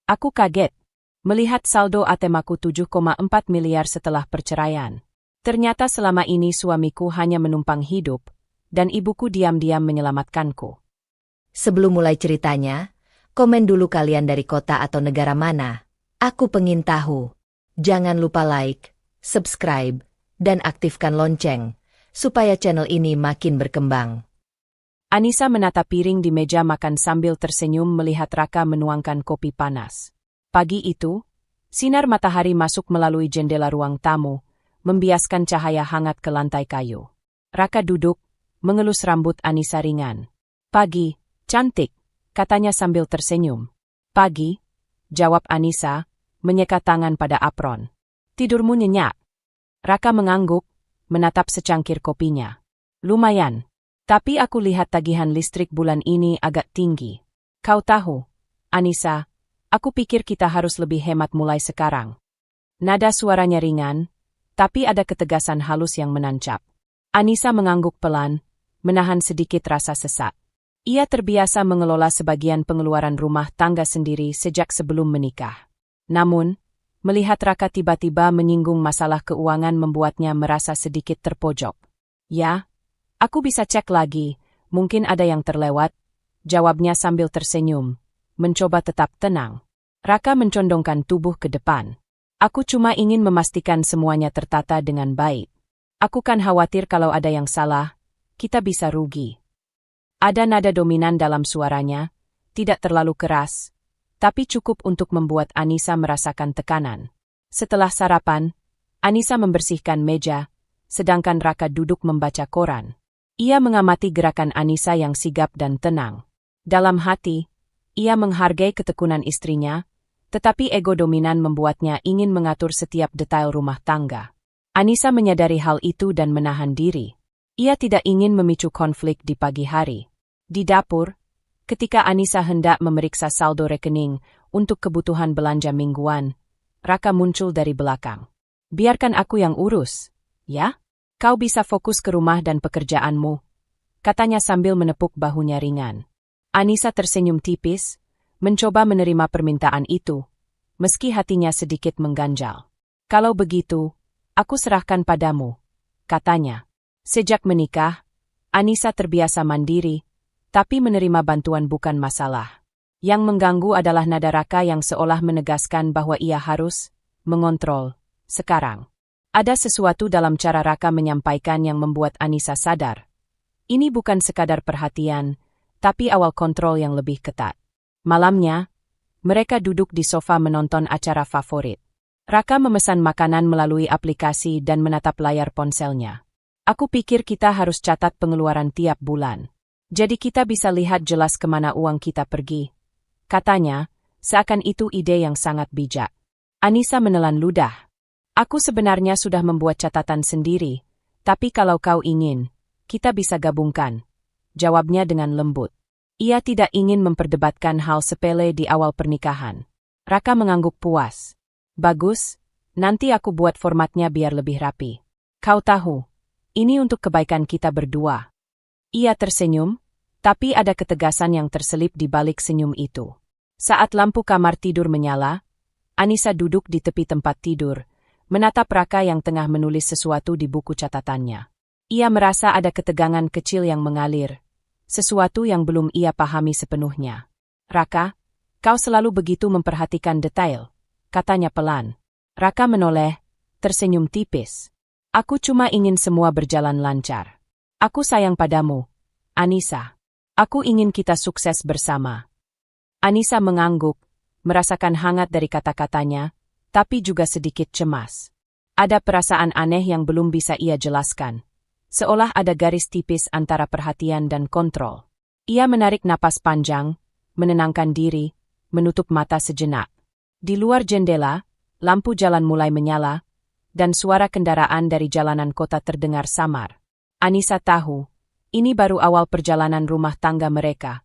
Aku kaget melihat saldo ATM aku 7,4 miliar setelah perceraian. Ternyata selama ini suamiku hanya menumpang hidup, dan ibuku diam-diam menyelamatkanku. Sebelum mulai ceritanya, komen dulu kalian dari kota atau negara mana. Aku pengen tahu. Jangan lupa like, subscribe, dan aktifkan lonceng, supaya channel ini makin berkembang. Anissa menatap piring di meja makan sambil tersenyum melihat Raka menuangkan kopi panas. Pagi itu, sinar matahari masuk melalui jendela ruang tamu, membiaskan cahaya hangat ke lantai kayu. Raka duduk, mengelus rambut Anissa ringan. "Pagi, cantik," katanya sambil tersenyum. "Pagi," jawab Anissa, menyeka tangan pada apron. "Tidurmu nyenyak?" Raka mengangguk, menatap secangkir kopinya. "Lumayan. Tapi aku lihat tagihan listrik bulan ini agak tinggi. Kau tahu, Anissa, aku pikir kita harus lebih hemat mulai sekarang." Nada suaranya ringan, tapi ada ketegasan halus yang menancap. Anissa mengangguk pelan, menahan sedikit rasa sesak. Ia terbiasa mengelola sebagian pengeluaran rumah tangga sendiri sejak sebelum menikah. Namun, melihat Raka tiba-tiba menyinggung masalah keuangan membuatnya merasa sedikit terpojok. "Ya, aku bisa cek lagi, mungkin ada yang terlewat," jawabnya sambil tersenyum, mencoba tetap tenang. Raka mencondongkan tubuh ke depan. "Aku cuma ingin memastikan semuanya tertata dengan baik. Aku kan khawatir kalau ada yang salah, kita bisa rugi." Ada nada dominan dalam suaranya, tidak terlalu keras, tapi cukup untuk membuat Anissa merasakan tekanan. Setelah sarapan, Anissa membersihkan meja, sedangkan Raka duduk membaca koran. Ia mengamati gerakan Anissa yang sigap dan tenang. Dalam hati, ia menghargai ketekunan istrinya, tetapi ego dominan membuatnya ingin mengatur setiap detail rumah tangga. Anissa menyadari hal itu dan menahan diri. Ia tidak ingin memicu konflik di pagi hari. Di dapur, ketika Anissa hendak memeriksa saldo rekening untuk kebutuhan belanja mingguan, Raka muncul dari belakang. "Biarkan aku yang urus, ya? Kau bisa fokus ke rumah dan pekerjaanmu," katanya sambil menepuk bahunya ringan. Anissa tersenyum tipis, mencoba menerima permintaan itu, meski hatinya sedikit mengganjal. "Kalau begitu, aku serahkan padamu," katanya. Sejak menikah, Anissa terbiasa mandiri, tapi menerima bantuan bukan masalah. Yang mengganggu adalah nada Raka yang seolah menegaskan bahwa ia harus mengontrol sekarang. Ada sesuatu dalam cara Raka menyampaikan yang membuat Anissa sadar. Ini bukan sekadar perhatian, tapi awal kontrol yang lebih ketat. Malamnya, mereka duduk di sofa menonton acara favorit. Raka memesan makanan melalui aplikasi dan menatap layar ponselnya. "Aku pikir kita harus catat pengeluaran tiap bulan. Jadi kita bisa lihat jelas kemana uang kita pergi," katanya, seakan itu ide yang sangat bijak. Anissa menelan ludah. "Aku sebenarnya sudah membuat catatan sendiri, tapi kalau kau ingin, kita bisa gabungkan," jawabnya dengan lembut. Ia tidak ingin memperdebatkan hal sepele di awal pernikahan. Raka mengangguk puas. "Bagus, nanti aku buat formatnya biar lebih rapi. Kau tahu, ini untuk kebaikan kita berdua." Ia tersenyum, tapi ada ketegasan yang terselip di balik senyum itu. Saat lampu kamar tidur menyala, Anissa duduk di tepi tempat tidur, menatap Raka yang tengah menulis sesuatu di buku catatannya. Ia merasa ada ketegangan kecil yang mengalir, sesuatu yang belum ia pahami sepenuhnya. "Raka, kau selalu begitu memperhatikan detail," katanya pelan. Raka menoleh, tersenyum tipis. "Aku cuma ingin semua berjalan lancar. Aku sayang padamu, Anissa. Aku ingin kita sukses bersama." Anissa mengangguk, merasakan hangat dari kata-katanya, tapi juga sedikit cemas. Ada perasaan aneh yang belum bisa ia jelaskan. Seolah ada garis tipis antara perhatian dan kontrol. Ia menarik napas panjang, menenangkan diri, menutup mata sejenak. Di luar jendela, lampu jalan mulai menyala, dan suara kendaraan dari jalanan kota terdengar samar. Anissa tahu, ini baru awal perjalanan rumah tangga mereka.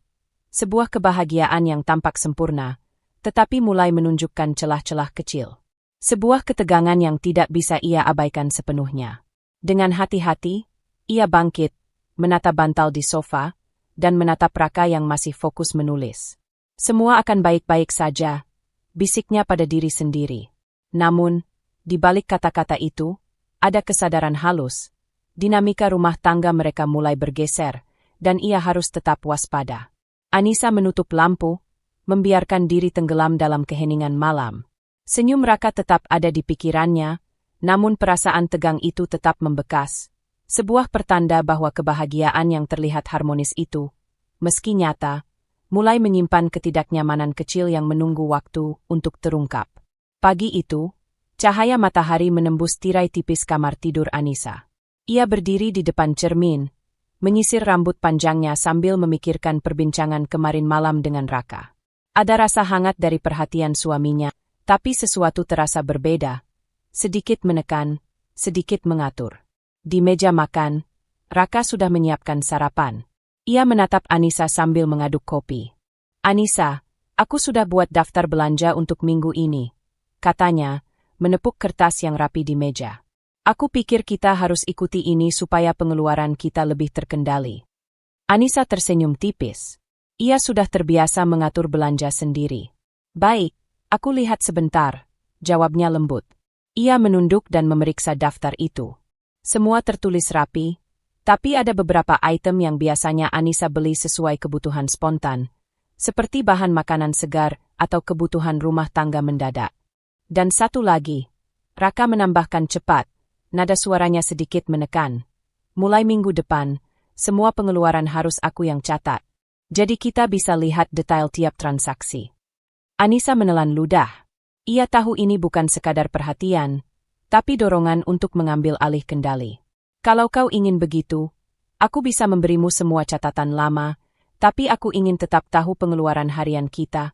Sebuah kebahagiaan yang tampak sempurna, tetapi mulai menunjukkan celah-celah kecil. Sebuah ketegangan yang tidak bisa ia abaikan sepenuhnya. Dengan hati-hati, ia bangkit, menatap bantal di sofa, dan menatap Raka yang masih fokus menulis. "Semua akan baik-baik saja," bisiknya pada diri sendiri. Namun, di balik kata-kata itu, ada kesadaran halus. Dinamika rumah tangga mereka mulai bergeser, dan ia harus tetap waspada. Anissa menutup lampu, membiarkan diri tenggelam dalam keheningan malam. Senyum Raka tetap ada di pikirannya, namun perasaan tegang itu tetap membekas. Sebuah pertanda bahwa kebahagiaan yang terlihat harmonis itu, meski nyata, mulai menyimpan ketidaknyamanan kecil yang menunggu waktu untuk terungkap. Pagi itu, cahaya matahari menembus tirai tipis kamar tidur Anissa. Ia berdiri di depan cermin, menyisir rambut panjangnya sambil memikirkan perbincangan kemarin malam dengan Raka. Ada rasa hangat dari perhatian suaminya, tapi sesuatu terasa berbeda. Sedikit menekan, sedikit mengatur. Di meja makan, Raka sudah menyiapkan sarapan. Ia menatap Anissa sambil mengaduk kopi. "Anissa, aku sudah buat daftar belanja untuk minggu ini," katanya, menepuk kertas yang rapi di meja. "Aku pikir kita harus ikuti ini supaya pengeluaran kita lebih terkendali." Anissa tersenyum tipis. Ia sudah terbiasa mengatur belanja sendiri. "Baik, aku lihat sebentar," jawabnya lembut. Ia menunduk dan memeriksa daftar itu. Semua tertulis rapi, tapi ada beberapa item yang biasanya Anissa beli sesuai kebutuhan spontan, seperti bahan makanan segar atau kebutuhan rumah tangga mendadak. Dan satu lagi, Raka menambahkan cepat, nada suaranya sedikit menekan. "Mulai minggu depan, semua pengeluaran harus aku yang catat. Jadi kita bisa lihat detail tiap transaksi." Anissa menelan ludah. Ia tahu ini bukan sekadar perhatian, tapi dorongan untuk mengambil alih kendali. "Kalau kau ingin begitu, aku bisa memberimu semua catatan lama, tapi aku ingin tetap tahu pengeluaran harian kita,"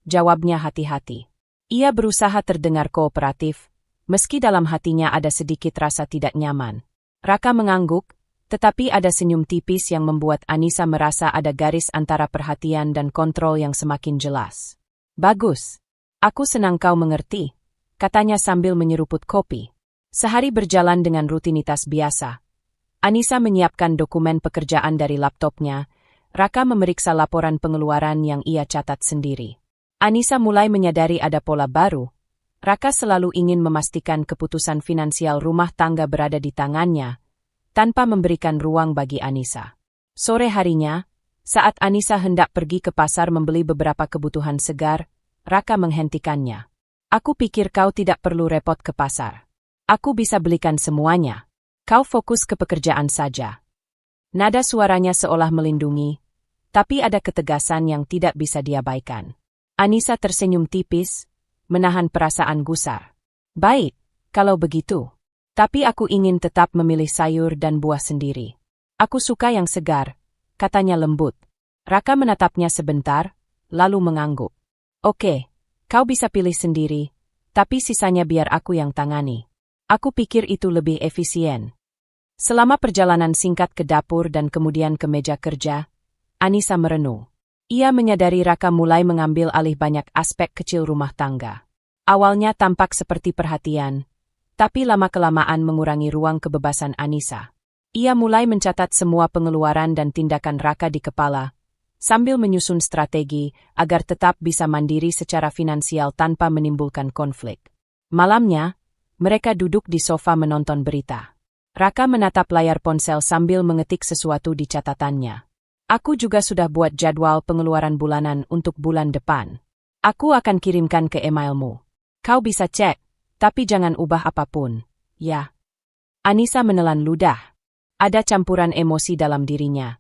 jawabnya hati-hati. Ia berusaha terdengar kooperatif, meski dalam hatinya ada sedikit rasa tidak nyaman. Raka mengangguk, tetapi ada senyum tipis yang membuat Anissa merasa ada garis antara perhatian dan kontrol yang semakin jelas. "Bagus. Aku senang kau mengerti," katanya sambil menyeruput kopi. Sehari berjalan dengan rutinitas biasa. Anissa menyiapkan dokumen pekerjaan dari laptopnya. Raka memeriksa laporan pengeluaran yang ia catat sendiri. Anissa mulai menyadari ada pola baru. Raka selalu ingin memastikan keputusan finansial rumah tangga berada di tangannya, tanpa memberikan ruang bagi Anissa. Sore harinya, saat Anissa hendak pergi ke pasar membeli beberapa kebutuhan segar, Raka menghentikannya. "Aku pikir kau tidak perlu repot ke pasar. Aku bisa belikan semuanya. Kau fokus ke pekerjaan saja." Nada suaranya seolah melindungi, tapi ada ketegasan yang tidak bisa diabaikan. Anissa tersenyum tipis, menahan perasaan gusar. "Baik, kalau begitu. Tapi aku ingin tetap memilih sayur dan buah sendiri. Aku suka yang segar," katanya lembut. Raka menatapnya sebentar, lalu mengangguk. "Oke, kau bisa pilih sendiri, tapi sisanya biar aku yang tangani. Aku pikir itu lebih efisien." Selama perjalanan singkat ke dapur dan kemudian ke meja kerja, Anissa merenung. Ia menyadari Raka mulai mengambil alih banyak aspek kecil rumah tangga. Awalnya tampak seperti perhatian, tapi lama-kelamaan mengurangi ruang kebebasan Anissa. Ia mulai mencatat semua pengeluaran dan tindakan Raka di kepala, sambil menyusun strategi agar tetap bisa mandiri secara finansial tanpa menimbulkan konflik. Malamnya, mereka duduk di sofa menonton berita. Raka menatap layar ponsel sambil mengetik sesuatu di catatannya. "Aku juga sudah buat jadwal pengeluaran bulanan untuk bulan depan. Aku akan kirimkan ke emailmu. Kau bisa cek, tapi jangan ubah apapun, ya." Anissa menelan ludah. Ada campuran emosi dalam dirinya.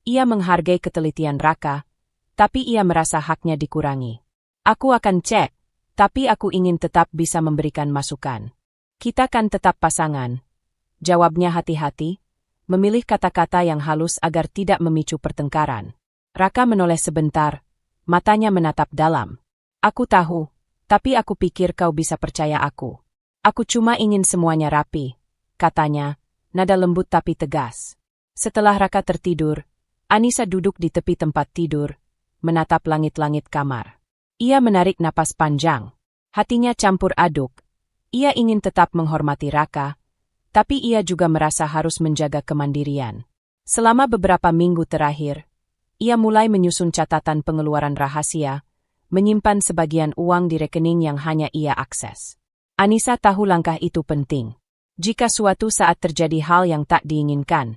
Ia menghargai ketelitian Raka, tapi ia merasa haknya dikurangi. "Aku akan cek, tapi aku ingin tetap bisa memberikan masukan. Kita kan tetap pasangan," jawabnya hati-hati, memilih kata-kata yang halus agar tidak memicu pertengkaran. Raka menoleh sebentar, matanya menatap dalam. "Aku tahu, tapi aku pikir kau bisa percaya aku. Aku cuma ingin semuanya rapi," katanya, nada lembut tapi tegas. Setelah Raka tertidur, Anissa duduk di tepi tempat tidur, menatap langit-langit kamar. Ia menarik napas panjang. Hatinya campur aduk. Ia ingin tetap menghormati Raka, tapi ia juga merasa harus menjaga kemandirian. Selama beberapa minggu terakhir, ia mulai menyusun catatan pengeluaran rahasia, menyimpan sebagian uang di rekening yang hanya ia akses. Anissa tahu langkah itu penting. Jika suatu saat terjadi hal yang tak diinginkan,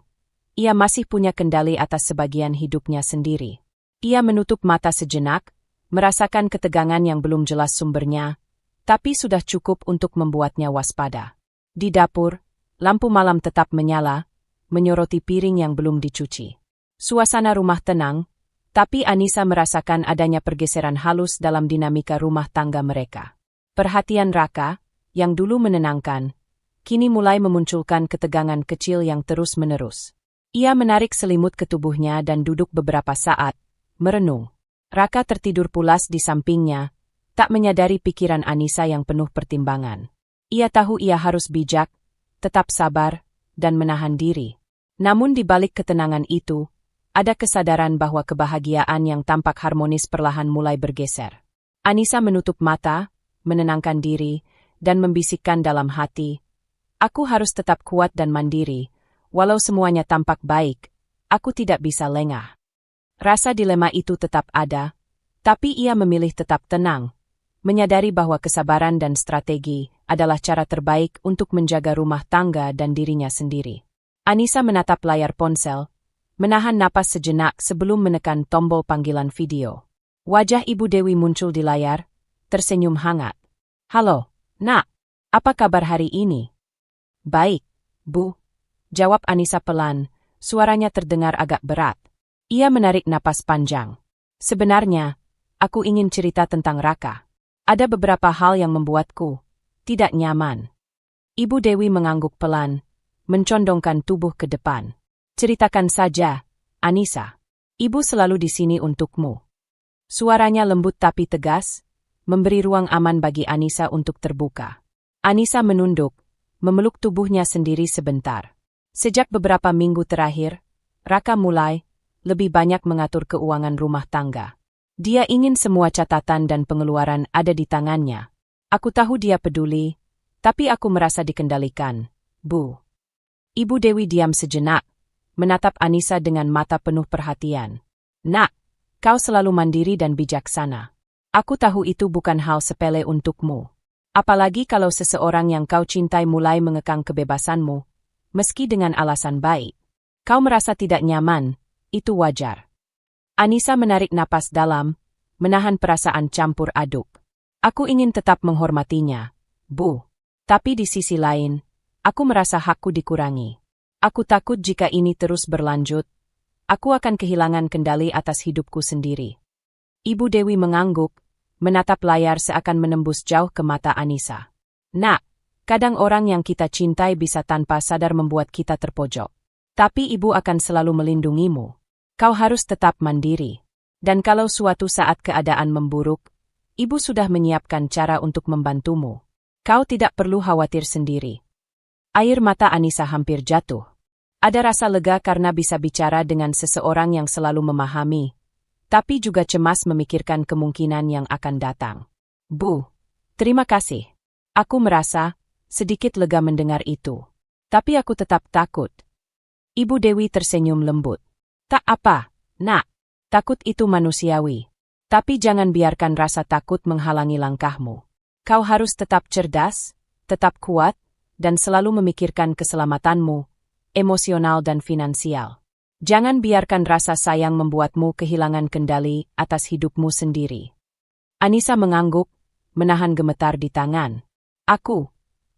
ia masih punya kendali atas sebagian hidupnya sendiri. Ia menutup mata sejenak, merasakan ketegangan yang belum jelas sumbernya, tapi sudah cukup untuk membuatnya waspada. Di dapur, lampu malam tetap menyala, menyoroti piring yang belum dicuci. Suasana rumah tenang, tapi Anissa merasakan adanya pergeseran halus dalam dinamika rumah tangga mereka. Perhatian Raka, yang dulu menenangkan, kini mulai memunculkan ketegangan kecil yang terus-menerus. Ia menarik selimut ke tubuhnya dan duduk beberapa saat, merenung. Raka tertidur pulas di sampingnya, tak menyadari pikiran Anissa yang penuh pertimbangan. Ia tahu ia harus bijak, tetap sabar, dan menahan diri. Namun di balik ketenangan itu, ada kesadaran bahwa kebahagiaan yang tampak harmonis perlahan mulai bergeser. Anissa menutup mata, menenangkan diri, dan membisikkan dalam hati, "Aku harus tetap kuat dan mandiri, walau semuanya tampak baik, aku tidak bisa lengah." Rasa dilema itu tetap ada, tapi ia memilih tetap tenang, menyadari bahwa kesabaran dan strategi adalah cara terbaik untuk menjaga rumah tangga dan dirinya sendiri. Anissa menatap layar ponsel, menahan napas sejenak sebelum menekan tombol panggilan video. Wajah Ibu Dewi muncul di layar, tersenyum hangat. "Halo, Nak. Apa kabar hari ini?" "Baik, Bu," jawab Anissa pelan, suaranya terdengar agak berat. Ia menarik napas panjang. "Sebenarnya, aku ingin cerita tentang Raka. Ada beberapa hal yang membuatku tidak nyaman." Ibu Dewi mengangguk pelan, mencondongkan tubuh ke depan. "Ceritakan saja, Anissa. Ibu selalu di sini untukmu." Suaranya lembut tapi tegas, memberi ruang aman bagi Anissa untuk terbuka. Anissa menunduk, memeluk tubuhnya sendiri sebentar. Sejak beberapa minggu terakhir, Raka mulai lebih banyak mengatur keuangan rumah tangga. Dia ingin semua catatan dan pengeluaran ada di tangannya. "Aku tahu dia peduli, tapi aku merasa dikendalikan, Bu." Ibu Dewi diam sejenak, menatap Anissa dengan mata penuh perhatian. "Nak, kau selalu mandiri dan bijaksana. Aku tahu itu bukan hal sepele untukmu. Apalagi kalau seseorang yang kau cintai mulai mengekang kebebasanmu, meski dengan alasan baik. Kau merasa tidak nyaman, itu wajar." Anissa menarik napas dalam, menahan perasaan campur aduk. "Aku ingin tetap menghormatinya, Bu. Tapi di sisi lain, aku merasa hakku dikurangi. Aku takut jika ini terus berlanjut, aku akan kehilangan kendali atas hidupku sendiri." Ibu Dewi mengangguk, menatap layar seakan menembus jauh ke mata Anissa. "Nak, kadang orang yang kita cintai bisa tanpa sadar membuat kita terpojok. Tapi ibu akan selalu melindungimu. Kau harus tetap mandiri. Dan kalau suatu saat keadaan memburuk, ibu sudah menyiapkan cara untuk membantumu. Kau tidak perlu khawatir sendiri." Air mata Anissa hampir jatuh. Ada rasa lega karena bisa bicara dengan seseorang yang selalu memahami, tapi juga cemas memikirkan kemungkinan yang akan datang. "Bu, terima kasih. Aku merasa sedikit lega mendengar itu. Tapi aku tetap takut." Ibu Dewi tersenyum lembut. "Tak apa, Nak. Takut itu manusiawi. Tapi jangan biarkan rasa takut menghalangi langkahmu. Kau harus tetap cerdas, tetap kuat, dan selalu memikirkan keselamatanmu, emosional dan finansial. Jangan biarkan rasa sayang membuatmu kehilangan kendali atas hidupmu sendiri." Anissa mengangguk, menahan gemetar di tangan. Aku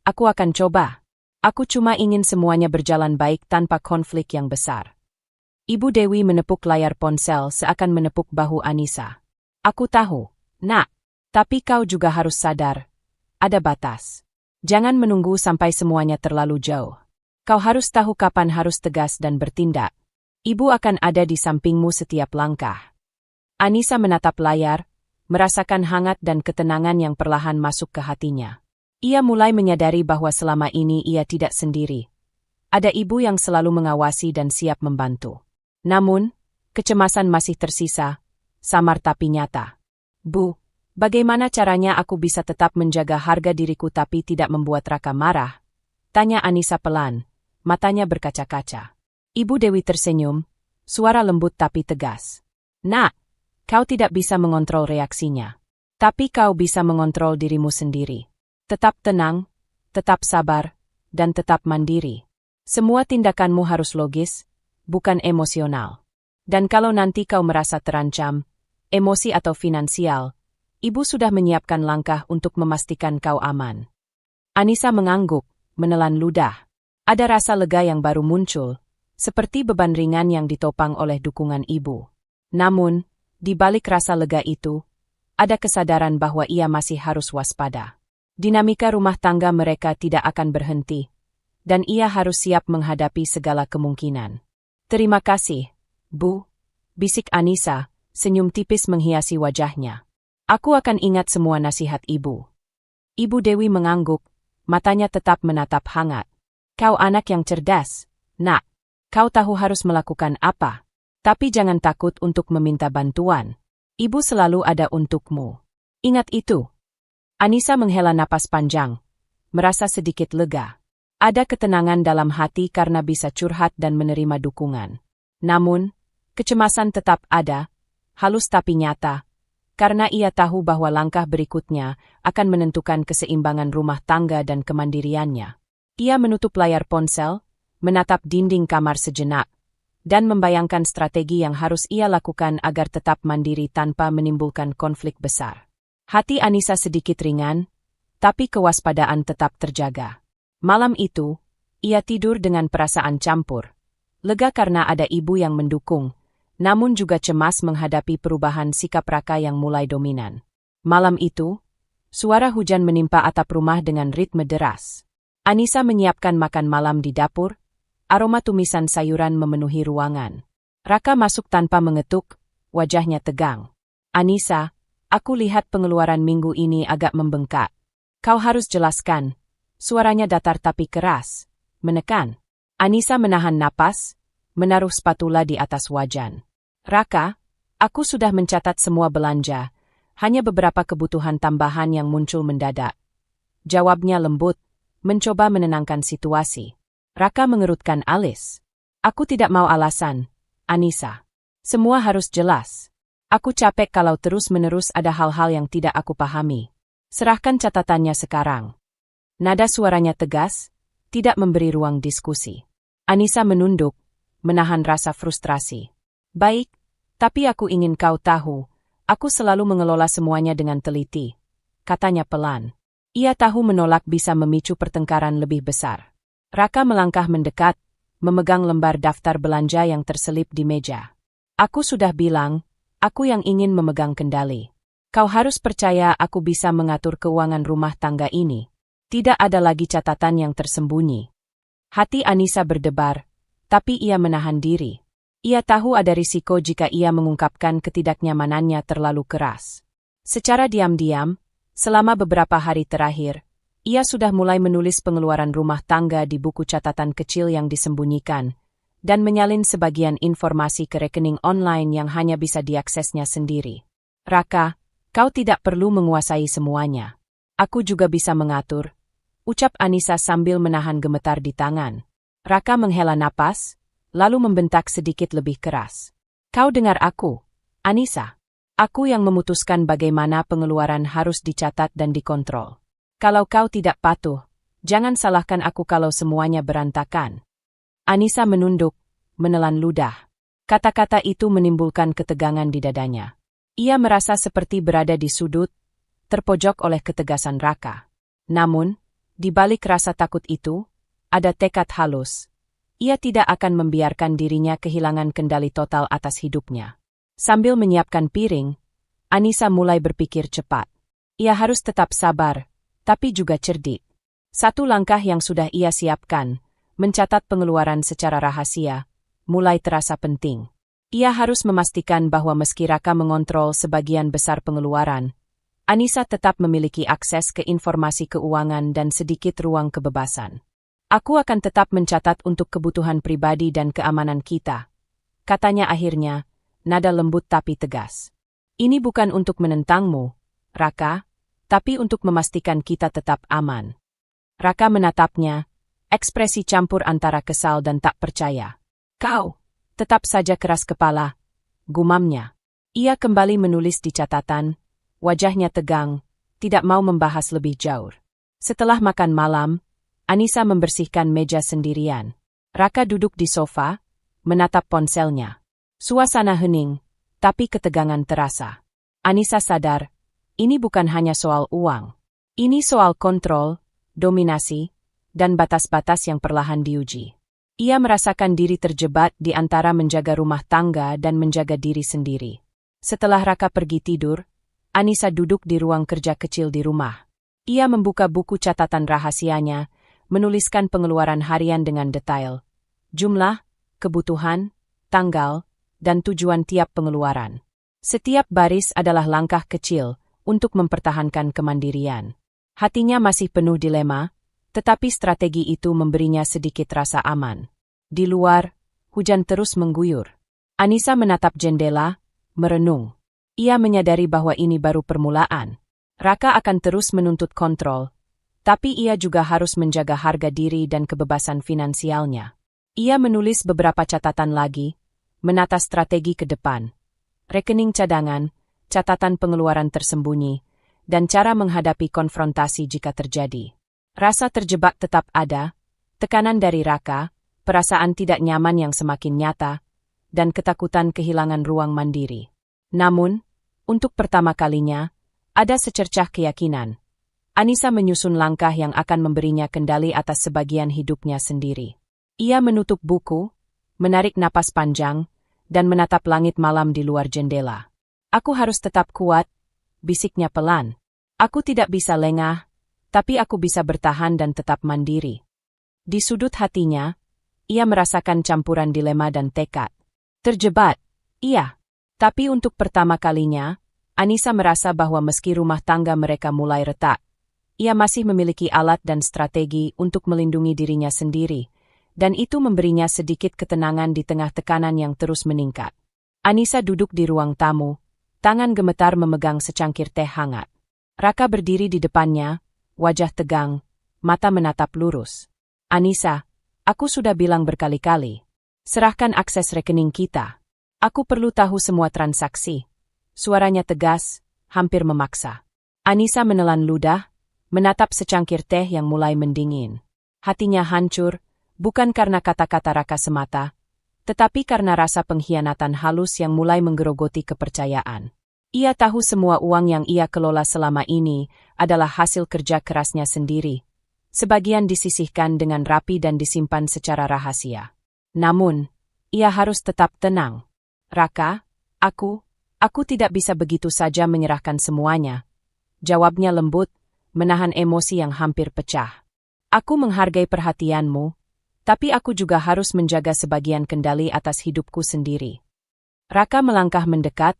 akan coba. Aku cuma ingin semuanya berjalan baik tanpa konflik yang besar." Ibu Dewi menepuk layar ponsel seakan menepuk bahu Anissa. "Aku tahu, Nak. Tapi kau juga harus sadar, ada batas. Jangan menunggu sampai semuanya terlalu jauh. Kau harus tahu kapan harus tegas dan bertindak. Ibu akan ada di sampingmu setiap langkah." Anissa menatap layar, merasakan hangat dan ketenangan yang perlahan masuk ke hatinya. Ia mulai menyadari bahwa selama ini ia tidak sendiri. Ada ibu yang selalu mengawasi dan siap membantu. Namun, kecemasan masih tersisa, samar tapi nyata. "Bu, bagaimana caranya aku bisa tetap menjaga harga diriku tapi tidak membuat Raka marah?" tanya Anissa pelan, matanya berkaca-kaca. Ibu Dewi tersenyum, suara lembut tapi tegas. "Nak, kau tidak bisa mengontrol reaksinya. Tapi kau bisa mengontrol dirimu sendiri. Tetap tenang, tetap sabar, dan tetap mandiri. Semua tindakanmu harus logis, bukan emosional. Dan kalau nanti kau merasa terancam, emosi atau finansial, ibu sudah menyiapkan langkah untuk memastikan kau aman. Anissa mengangguk, menelan ludah. Ada rasa lega yang baru muncul, seperti beban ringan yang ditopang oleh dukungan ibu. Namun, di balik rasa lega itu, ada kesadaran bahwa ia masih harus waspada. Dinamika rumah tangga mereka tidak akan berhenti, dan ia harus siap menghadapi segala kemungkinan. Terima kasih, Bu, bisik Anissa, senyum tipis menghiasi wajahnya. Aku akan ingat semua nasihat ibu. Ibu Dewi mengangguk, matanya tetap menatap hangat. Kau anak yang cerdas, Nak. Kau tahu harus melakukan apa. Tapi jangan takut untuk meminta bantuan. Ibu selalu ada untukmu. Ingat itu. Anissa menghela napas panjang, merasa sedikit lega. Ada ketenangan dalam hati karena bisa curhat dan menerima dukungan. Namun, kecemasan tetap ada, halus tapi nyata, karena ia tahu bahwa langkah berikutnya akan menentukan keseimbangan rumah tangga dan kemandiriannya. Ia menutup layar ponsel, menatap dinding kamar sejenak, dan membayangkan strategi yang harus ia lakukan agar tetap mandiri tanpa menimbulkan konflik besar. Hati Anissa sedikit ringan, tapi kewaspadaan tetap terjaga. Malam itu, ia tidur dengan perasaan campur. Lega karena ada ibu yang mendukung, namun juga cemas menghadapi perubahan sikap Raka yang mulai dominan. Malam itu, suara hujan menimpa atap rumah dengan ritme deras. Anissa menyiapkan makan malam di dapur, aroma tumisan sayuran memenuhi ruangan. Raka masuk tanpa mengetuk, wajahnya tegang. Anissa, aku lihat pengeluaran minggu ini agak membengkak. Kau harus jelaskan. Suaranya datar tapi keras, menekan. Anissa menahan napas, menaruh spatula di atas wajan. Raka, aku sudah mencatat semua belanja, hanya beberapa kebutuhan tambahan yang muncul mendadak. Jawabnya lembut, mencoba menenangkan situasi. Raka mengerutkan alis. Aku tidak mau alasan, Anissa. Semua harus jelas. Aku capek kalau terus-menerus ada hal-hal yang tidak aku pahami. Serahkan catatannya sekarang. Nada suaranya tegas, tidak memberi ruang diskusi. Anissa menunduk, menahan rasa frustrasi. Baik, tapi aku ingin kau tahu, aku selalu mengelola semuanya dengan teliti, katanya pelan. Ia tahu menolak bisa memicu pertengkaran lebih besar. Raka melangkah mendekat, memegang lembar daftar belanja yang terselip di meja. Aku sudah bilang, aku yang ingin memegang kendali. Kau harus percaya aku bisa mengatur keuangan rumah tangga ini. Tidak ada lagi catatan yang tersembunyi. Hati Anissa berdebar, tapi ia menahan diri. Ia tahu ada risiko jika ia mengungkapkan ketidaknyamanannya terlalu keras. Secara diam-diam, selama beberapa hari terakhir, ia sudah mulai menulis pengeluaran rumah tangga di buku catatan kecil yang disembunyikan, dan menyalin sebagian informasi ke rekening online yang hanya bisa diaksesnya sendiri. Raka, kau tidak perlu menguasai semuanya. Aku juga bisa mengatur, ucap Anissa sambil menahan gemetar di tangan. Raka menghela napas, lalu membentak sedikit lebih keras. Kau dengar aku, Anissa. Aku yang memutuskan bagaimana pengeluaran harus dicatat dan dikontrol. Kalau kau tidak patuh, jangan salahkan aku kalau semuanya berantakan. Anissa menunduk, menelan ludah. Kata-kata itu menimbulkan ketegangan di dadanya. Ia merasa seperti berada di sudut, terpojok oleh ketegasan Raka. Namun, di balik rasa takut itu, ada tekad halus. Ia tidak akan membiarkan dirinya kehilangan kendali total atas hidupnya. Sambil menyiapkan piring, Anissa mulai berpikir cepat. Ia harus tetap sabar, tapi juga cerdik. Satu langkah yang sudah ia siapkan, mencatat pengeluaran secara rahasia, mulai terasa penting. Ia harus memastikan bahwa meski Raka mengontrol sebagian besar pengeluaran, Anissa tetap memiliki akses ke informasi keuangan dan sedikit ruang kebebasan. Aku akan tetap mencatat untuk kebutuhan pribadi dan keamanan kita, katanya akhirnya, nada lembut tapi tegas. Ini bukan untuk menentangmu, Raka, tapi untuk memastikan kita tetap aman. Raka menatapnya, ekspresi campur antara kesal dan tak percaya. Kau, tetap saja keras kepala, gumamnya. Ia kembali menulis di catatan, wajahnya tegang, tidak mau membahas lebih jauh. Setelah makan malam, Anissa membersihkan meja sendirian. Raka duduk di sofa, menatap ponselnya. Suasana hening, tapi ketegangan terasa. Anissa sadar, ini bukan hanya soal uang. Ini soal kontrol, dominasi, dan batas-batas yang perlahan diuji. Ia merasakan diri terjebak di antara menjaga rumah tangga dan menjaga diri sendiri. Setelah Raka pergi tidur, Anissa duduk di ruang kerja kecil di rumah. Ia membuka buku catatan rahasianya, menuliskan pengeluaran harian dengan detail. Jumlah, kebutuhan, tanggal, dan tujuan tiap pengeluaran. Setiap baris adalah langkah kecil untuk mempertahankan kemandirian. Hatinya masih penuh dilema, tetapi strategi itu memberinya sedikit rasa aman. Di luar, hujan terus mengguyur. Anissa menatap jendela, merenung. Ia menyadari bahwa ini baru permulaan. Raka akan terus menuntut kontrol, tapi ia juga harus menjaga harga diri dan kebebasan finansialnya. Ia menulis beberapa catatan lagi, menata strategi ke depan. Rekening cadangan, catatan pengeluaran tersembunyi, dan cara menghadapi konfrontasi jika terjadi. Rasa terjebak tetap ada, tekanan dari Raka, perasaan tidak nyaman yang semakin nyata, dan ketakutan kehilangan ruang mandiri. Namun, untuk pertama kalinya, ada secercah keyakinan. Anissa menyusun langkah yang akan memberinya kendali atas sebagian hidupnya sendiri. Ia menutup buku, menarik napas panjang, dan menatap langit malam di luar jendela. Aku harus tetap kuat, bisiknya pelan. Aku tidak bisa lengah, tapi aku bisa bertahan dan tetap mandiri. Di sudut hatinya, ia merasakan campuran dilema dan tekad. Terjebak, iya. Tapi untuk pertama kalinya, Anissa merasa bahwa meski rumah tangga mereka mulai retak, ia masih memiliki alat dan strategi untuk melindungi dirinya sendiri, dan itu memberinya sedikit ketenangan di tengah tekanan yang terus meningkat. Anissa duduk di ruang tamu, tangan gemetar memegang secangkir teh hangat. Raka berdiri di depannya, wajah tegang, mata menatap lurus. Anissa, aku sudah bilang berkali-kali. Serahkan akses rekening kita. Aku perlu tahu semua transaksi. Suaranya tegas, hampir memaksa. Anissa menelan ludah, menatap secangkir teh yang mulai mendingin. Hatinya hancur, bukan karena kata-kata Raka semata, tetapi karena rasa pengkhianatan halus yang mulai menggerogoti kepercayaan. Ia tahu semua uang yang ia kelola selama ini adalah hasil kerja kerasnya sendiri. Sebagian disisihkan dengan rapi dan disimpan secara rahasia. Namun, ia harus tetap tenang. Raka, aku tidak bisa begitu saja menyerahkan semuanya. Jawabnya lembut, menahan emosi yang hampir pecah. Aku menghargai perhatianmu, tapi aku juga harus menjaga sebagian kendali atas hidupku sendiri. Raka melangkah mendekat,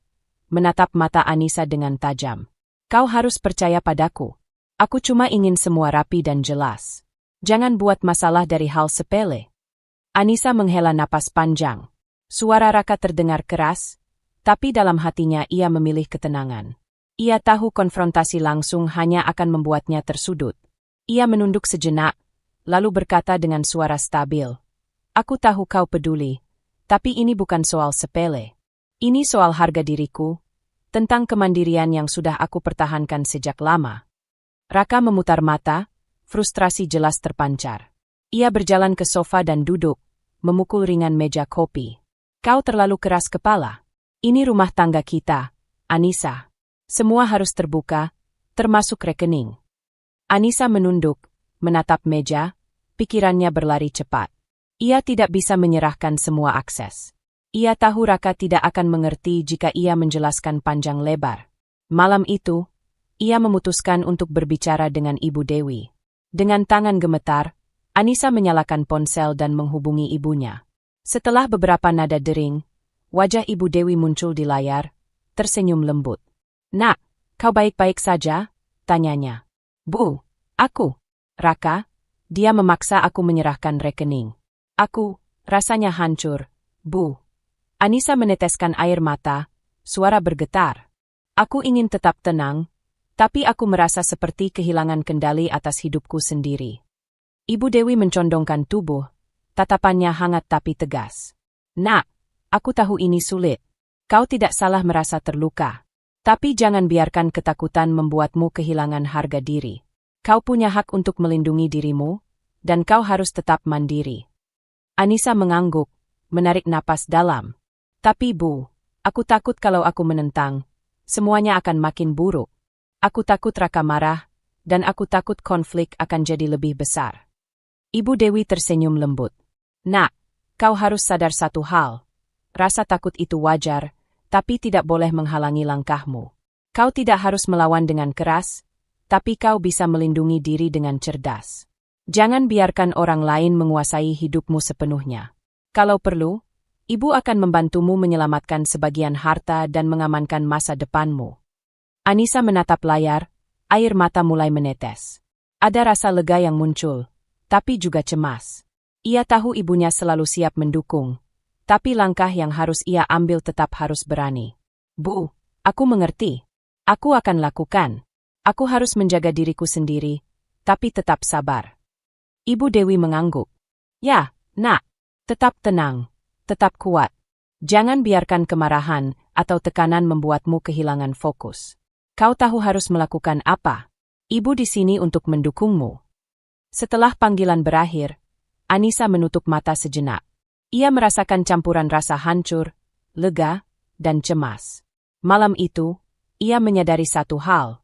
menatap mata Anissa dengan tajam. Kau harus percaya padaku. Aku cuma ingin semua rapi dan jelas. Jangan buat masalah dari hal sepele. Anissa menghela napas panjang. Suara Raka terdengar keras, tapi dalam hatinya ia memilih ketenangan. Ia tahu konfrontasi langsung hanya akan membuatnya tersudut. Ia menunduk sejenak, lalu berkata dengan suara stabil. Aku tahu kau peduli, tapi ini bukan soal sepele. Ini soal harga diriku, tentang kemandirian yang sudah aku pertahankan sejak lama. Raka memutar mata, frustrasi jelas terpancar. Ia berjalan ke sofa dan duduk, memukul ringan meja kopi. Kau terlalu keras kepala. Ini rumah tangga kita, Anissa. Semua harus terbuka, termasuk rekening. Anissa menunduk, menatap meja, pikirannya berlari cepat. Ia tidak bisa menyerahkan semua akses. Ia tahu Raka tidak akan mengerti jika ia menjelaskan panjang lebar. Malam itu, ia memutuskan untuk berbicara dengan Ibu Dewi. Dengan tangan gemetar, Anissa menyalakan ponsel dan menghubungi ibunya. Setelah beberapa nada dering, wajah Ibu Dewi muncul di layar, tersenyum lembut. Nak, kau baik-baik saja? Tanyanya. Bu, aku. Raka, dia memaksa aku menyerahkan rekening. Aku, rasanya hancur, Bu. Anissa meneteskan air mata, suara bergetar. Aku ingin tetap tenang, tapi aku merasa seperti kehilangan kendali atas hidupku sendiri. Ibu Dewi mencondongkan tubuh, tatapannya hangat tapi tegas. Nak, aku tahu ini sulit. Kau tidak salah merasa terluka. Tapi jangan biarkan ketakutan membuatmu kehilangan harga diri. Kau punya hak untuk melindungi dirimu, dan kau harus tetap mandiri. Anissa mengangguk, menarik napas dalam. Tapi Bu, aku takut kalau aku menentang, semuanya akan makin buruk. Aku takut Raka marah, dan aku takut konflik akan jadi lebih besar. Ibu Dewi tersenyum lembut. Nak, kau harus sadar satu hal. Rasa takut itu wajar, tapi tidak boleh menghalangi langkahmu. Kau tidak harus melawan dengan keras, tapi kau bisa melindungi diri dengan cerdas. Jangan biarkan orang lain menguasai hidupmu sepenuhnya. Kalau perlu, ibu akan membantumu menyelamatkan sebagian harta dan mengamankan masa depanmu. Anissa menatap layar, air mata mulai menetes. Ada rasa lega yang muncul, tapi juga cemas. Ia tahu ibunya selalu siap mendukung, tapi langkah yang harus ia ambil tetap harus berani. Bu, aku mengerti. Aku akan lakukan. Aku harus menjaga diriku sendiri, tapi tetap sabar. Ibu Dewi mengangguk. Ya, Nak. Tetap tenang, tetap kuat. Jangan biarkan kemarahan atau tekanan membuatmu kehilangan fokus. Kau tahu harus melakukan apa. Ibu di sini untuk mendukungmu. Setelah panggilan berakhir, Anissa menutup mata sejenak. Ia merasakan campuran rasa hancur, lega, dan cemas. Malam itu, ia menyadari satu hal.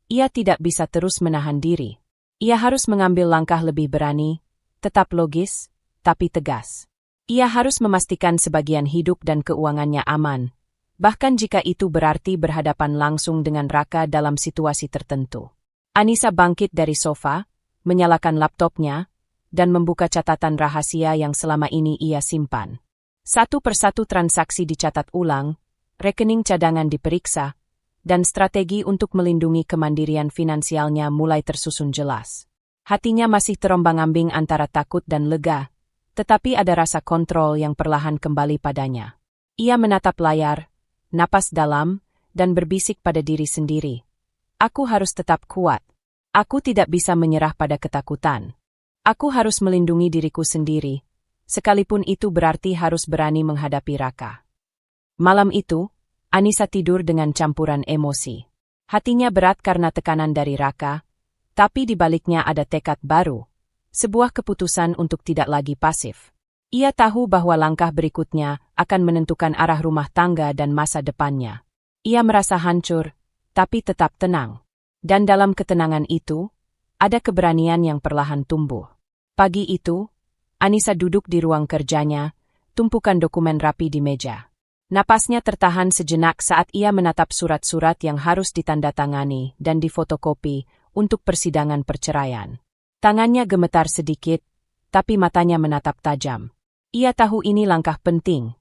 Ia tidak bisa terus menahan diri. Ia harus mengambil langkah lebih berani, tetap logis, tapi tegas. Ia harus memastikan sebagian hidup dan keuangannya aman, bahkan jika itu berarti berhadapan langsung dengan Raka dalam situasi tertentu. Anissa bangkit dari sofa, menyalakan laptopnya, dan membuka catatan rahasia yang selama ini ia simpan. Satu persatu transaksi dicatat ulang, rekening cadangan diperiksa, dan strategi untuk melindungi kemandirian finansialnya mulai tersusun jelas. Hatinya masih terombang-ambing antara takut dan lega, tetapi ada rasa kontrol yang perlahan kembali padanya. Ia menatap layar, napas dalam, dan berbisik pada diri sendiri. Aku harus tetap kuat. Aku tidak bisa menyerah pada ketakutan. Aku harus melindungi diriku sendiri, sekalipun itu berarti harus berani menghadapi Raka. Malam itu, Anissa tidur dengan campuran emosi. Hatinya berat karena tekanan dari Raka, tapi di baliknya ada tekad baru. Sebuah keputusan untuk tidak lagi pasif. Ia tahu bahwa langkah berikutnya akan menentukan arah rumah tangga dan masa depannya. Ia merasa hancur, tapi tetap tenang. Dan dalam ketenangan itu, ada keberanian yang perlahan tumbuh. Pagi itu, Anissa duduk di ruang kerjanya, tumpukan dokumen rapi di meja. Napasnya tertahan sejenak saat ia menatap surat-surat yang harus ditandatangani dan difotokopi untuk persidangan perceraian. Tangannya gemetar sedikit, tapi matanya menatap tajam. Ia tahu ini langkah penting,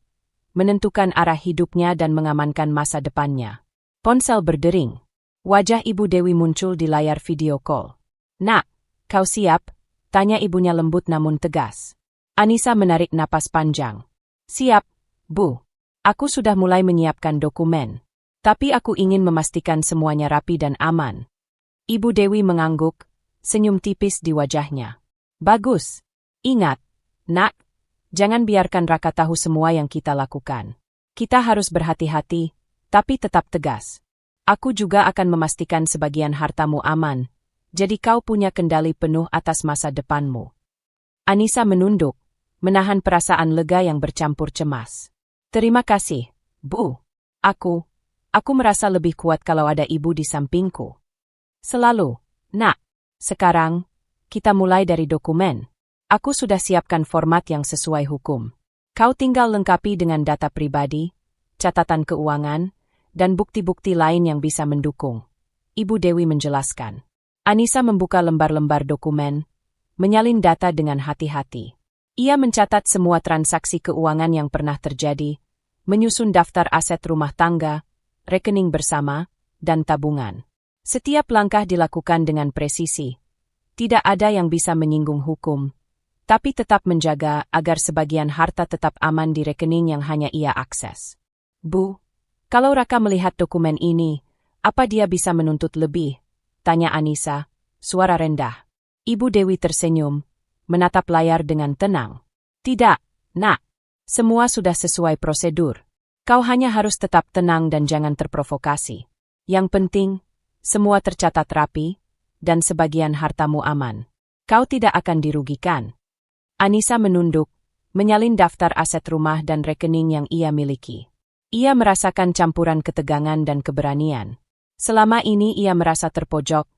menentukan arah hidupnya dan mengamankan masa depannya. Ponsel berdering. Wajah Ibu Dewi muncul di layar video call. Nak, kau siap? Tanya ibunya lembut namun tegas. Anissa menarik napas panjang. Siap, Bu. Aku sudah mulai menyiapkan dokumen. Tapi aku ingin memastikan semuanya rapi dan aman. Ibu Dewi mengangguk, senyum tipis di wajahnya. Bagus. Ingat, Nak, jangan biarkan Raka tahu semua yang kita lakukan. Kita harus berhati-hati, tapi tetap tegas. Aku juga akan memastikan sebagian hartamu aman, jadi kau punya kendali penuh atas masa depanmu. Anissa menunduk, menahan perasaan lega yang bercampur cemas. Terima kasih, Bu. Aku merasa lebih kuat kalau ada ibu di sampingku. Selalu, Nak. Sekarang, kita mulai dari dokumen. Aku sudah siapkan format yang sesuai hukum. Kau tinggal lengkapi dengan data pribadi, catatan keuangan, dan bukti-bukti lain yang bisa mendukung. Ibu Dewi menjelaskan. Anissa membuka lembar-lembar dokumen, menyalin data dengan hati-hati. Ia mencatat semua transaksi keuangan yang pernah terjadi, menyusun daftar aset rumah tangga, rekening bersama, dan tabungan. Setiap langkah dilakukan dengan presisi. Tidak ada yang bisa menyinggung hukum, tapi tetap menjaga agar sebagian harta tetap aman di rekening yang hanya ia akses. Bu, kalau Raka melihat dokumen ini, apa dia bisa menuntut lebih? Tanya Anissa, suara rendah. Ibu Dewi tersenyum, menatap layar dengan tenang. Tidak, Nak. Semua sudah sesuai prosedur. Kau hanya harus tetap tenang dan jangan terprovokasi. Yang penting, semua tercatat rapi, dan sebagian hartamu aman. Kau tidak akan dirugikan. Anissa menunduk, menyalin daftar aset rumah dan rekening yang ia miliki. Ia merasakan campuran ketegangan dan keberanian. Selama ini ia merasa terpojok,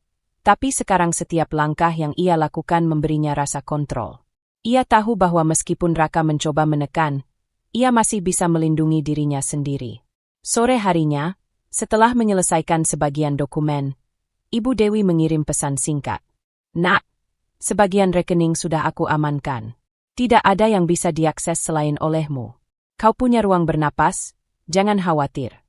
tapi sekarang setiap langkah yang ia lakukan memberinya rasa kontrol. Ia tahu bahwa meskipun Raka mencoba menekan, ia masih bisa melindungi dirinya sendiri. Sore harinya, setelah menyelesaikan sebagian dokumen, Ibu Dewi mengirim pesan singkat. Nak, sebagian rekening sudah aku amankan. Tidak ada yang bisa diakses selain olehmu. Kau punya ruang bernapas, jangan khawatir.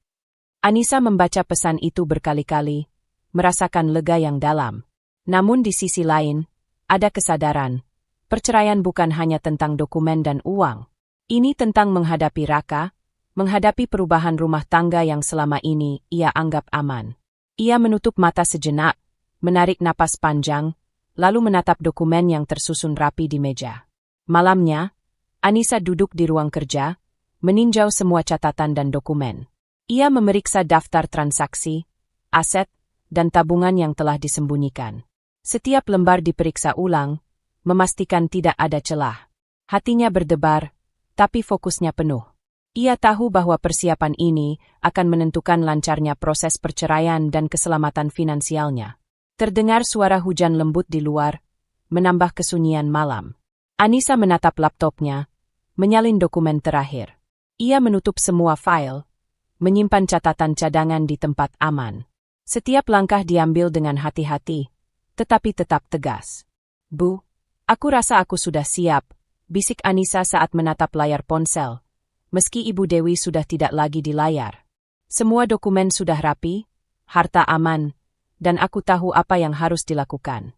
Anissa membaca pesan itu berkali-kali, merasakan lega yang dalam. Namun di sisi lain, ada kesadaran, perceraian bukan hanya tentang dokumen dan uang. Ini tentang menghadapi Raka, menghadapi perubahan rumah tangga yang selama ini ia anggap aman. Ia menutup mata sejenak, menarik napas panjang, lalu menatap dokumen yang tersusun rapi di meja. Malamnya, Anissa duduk di ruang kerja, meninjau semua catatan dan dokumen. Ia memeriksa daftar transaksi, aset, dan tabungan yang telah disembunyikan. Setiap lembar diperiksa ulang, memastikan tidak ada celah. Hatinya berdebar, tapi fokusnya penuh. Ia tahu bahwa persiapan ini akan menentukan lancarnya proses perceraian dan keselamatan finansialnya. Terdengar suara hujan lembut di luar, menambah kesunyian malam. Anissa menatap laptopnya, menyalin dokumen terakhir. Ia menutup semua file, menyimpan catatan cadangan di tempat aman. Setiap langkah diambil dengan hati-hati, tetapi tetap tegas. Bu, aku rasa aku sudah siap, bisik Anissa saat menatap layar ponsel. Meski Ibu Dewi sudah tidak lagi di layar. Semua dokumen sudah rapi, harta aman, dan aku tahu apa yang harus dilakukan.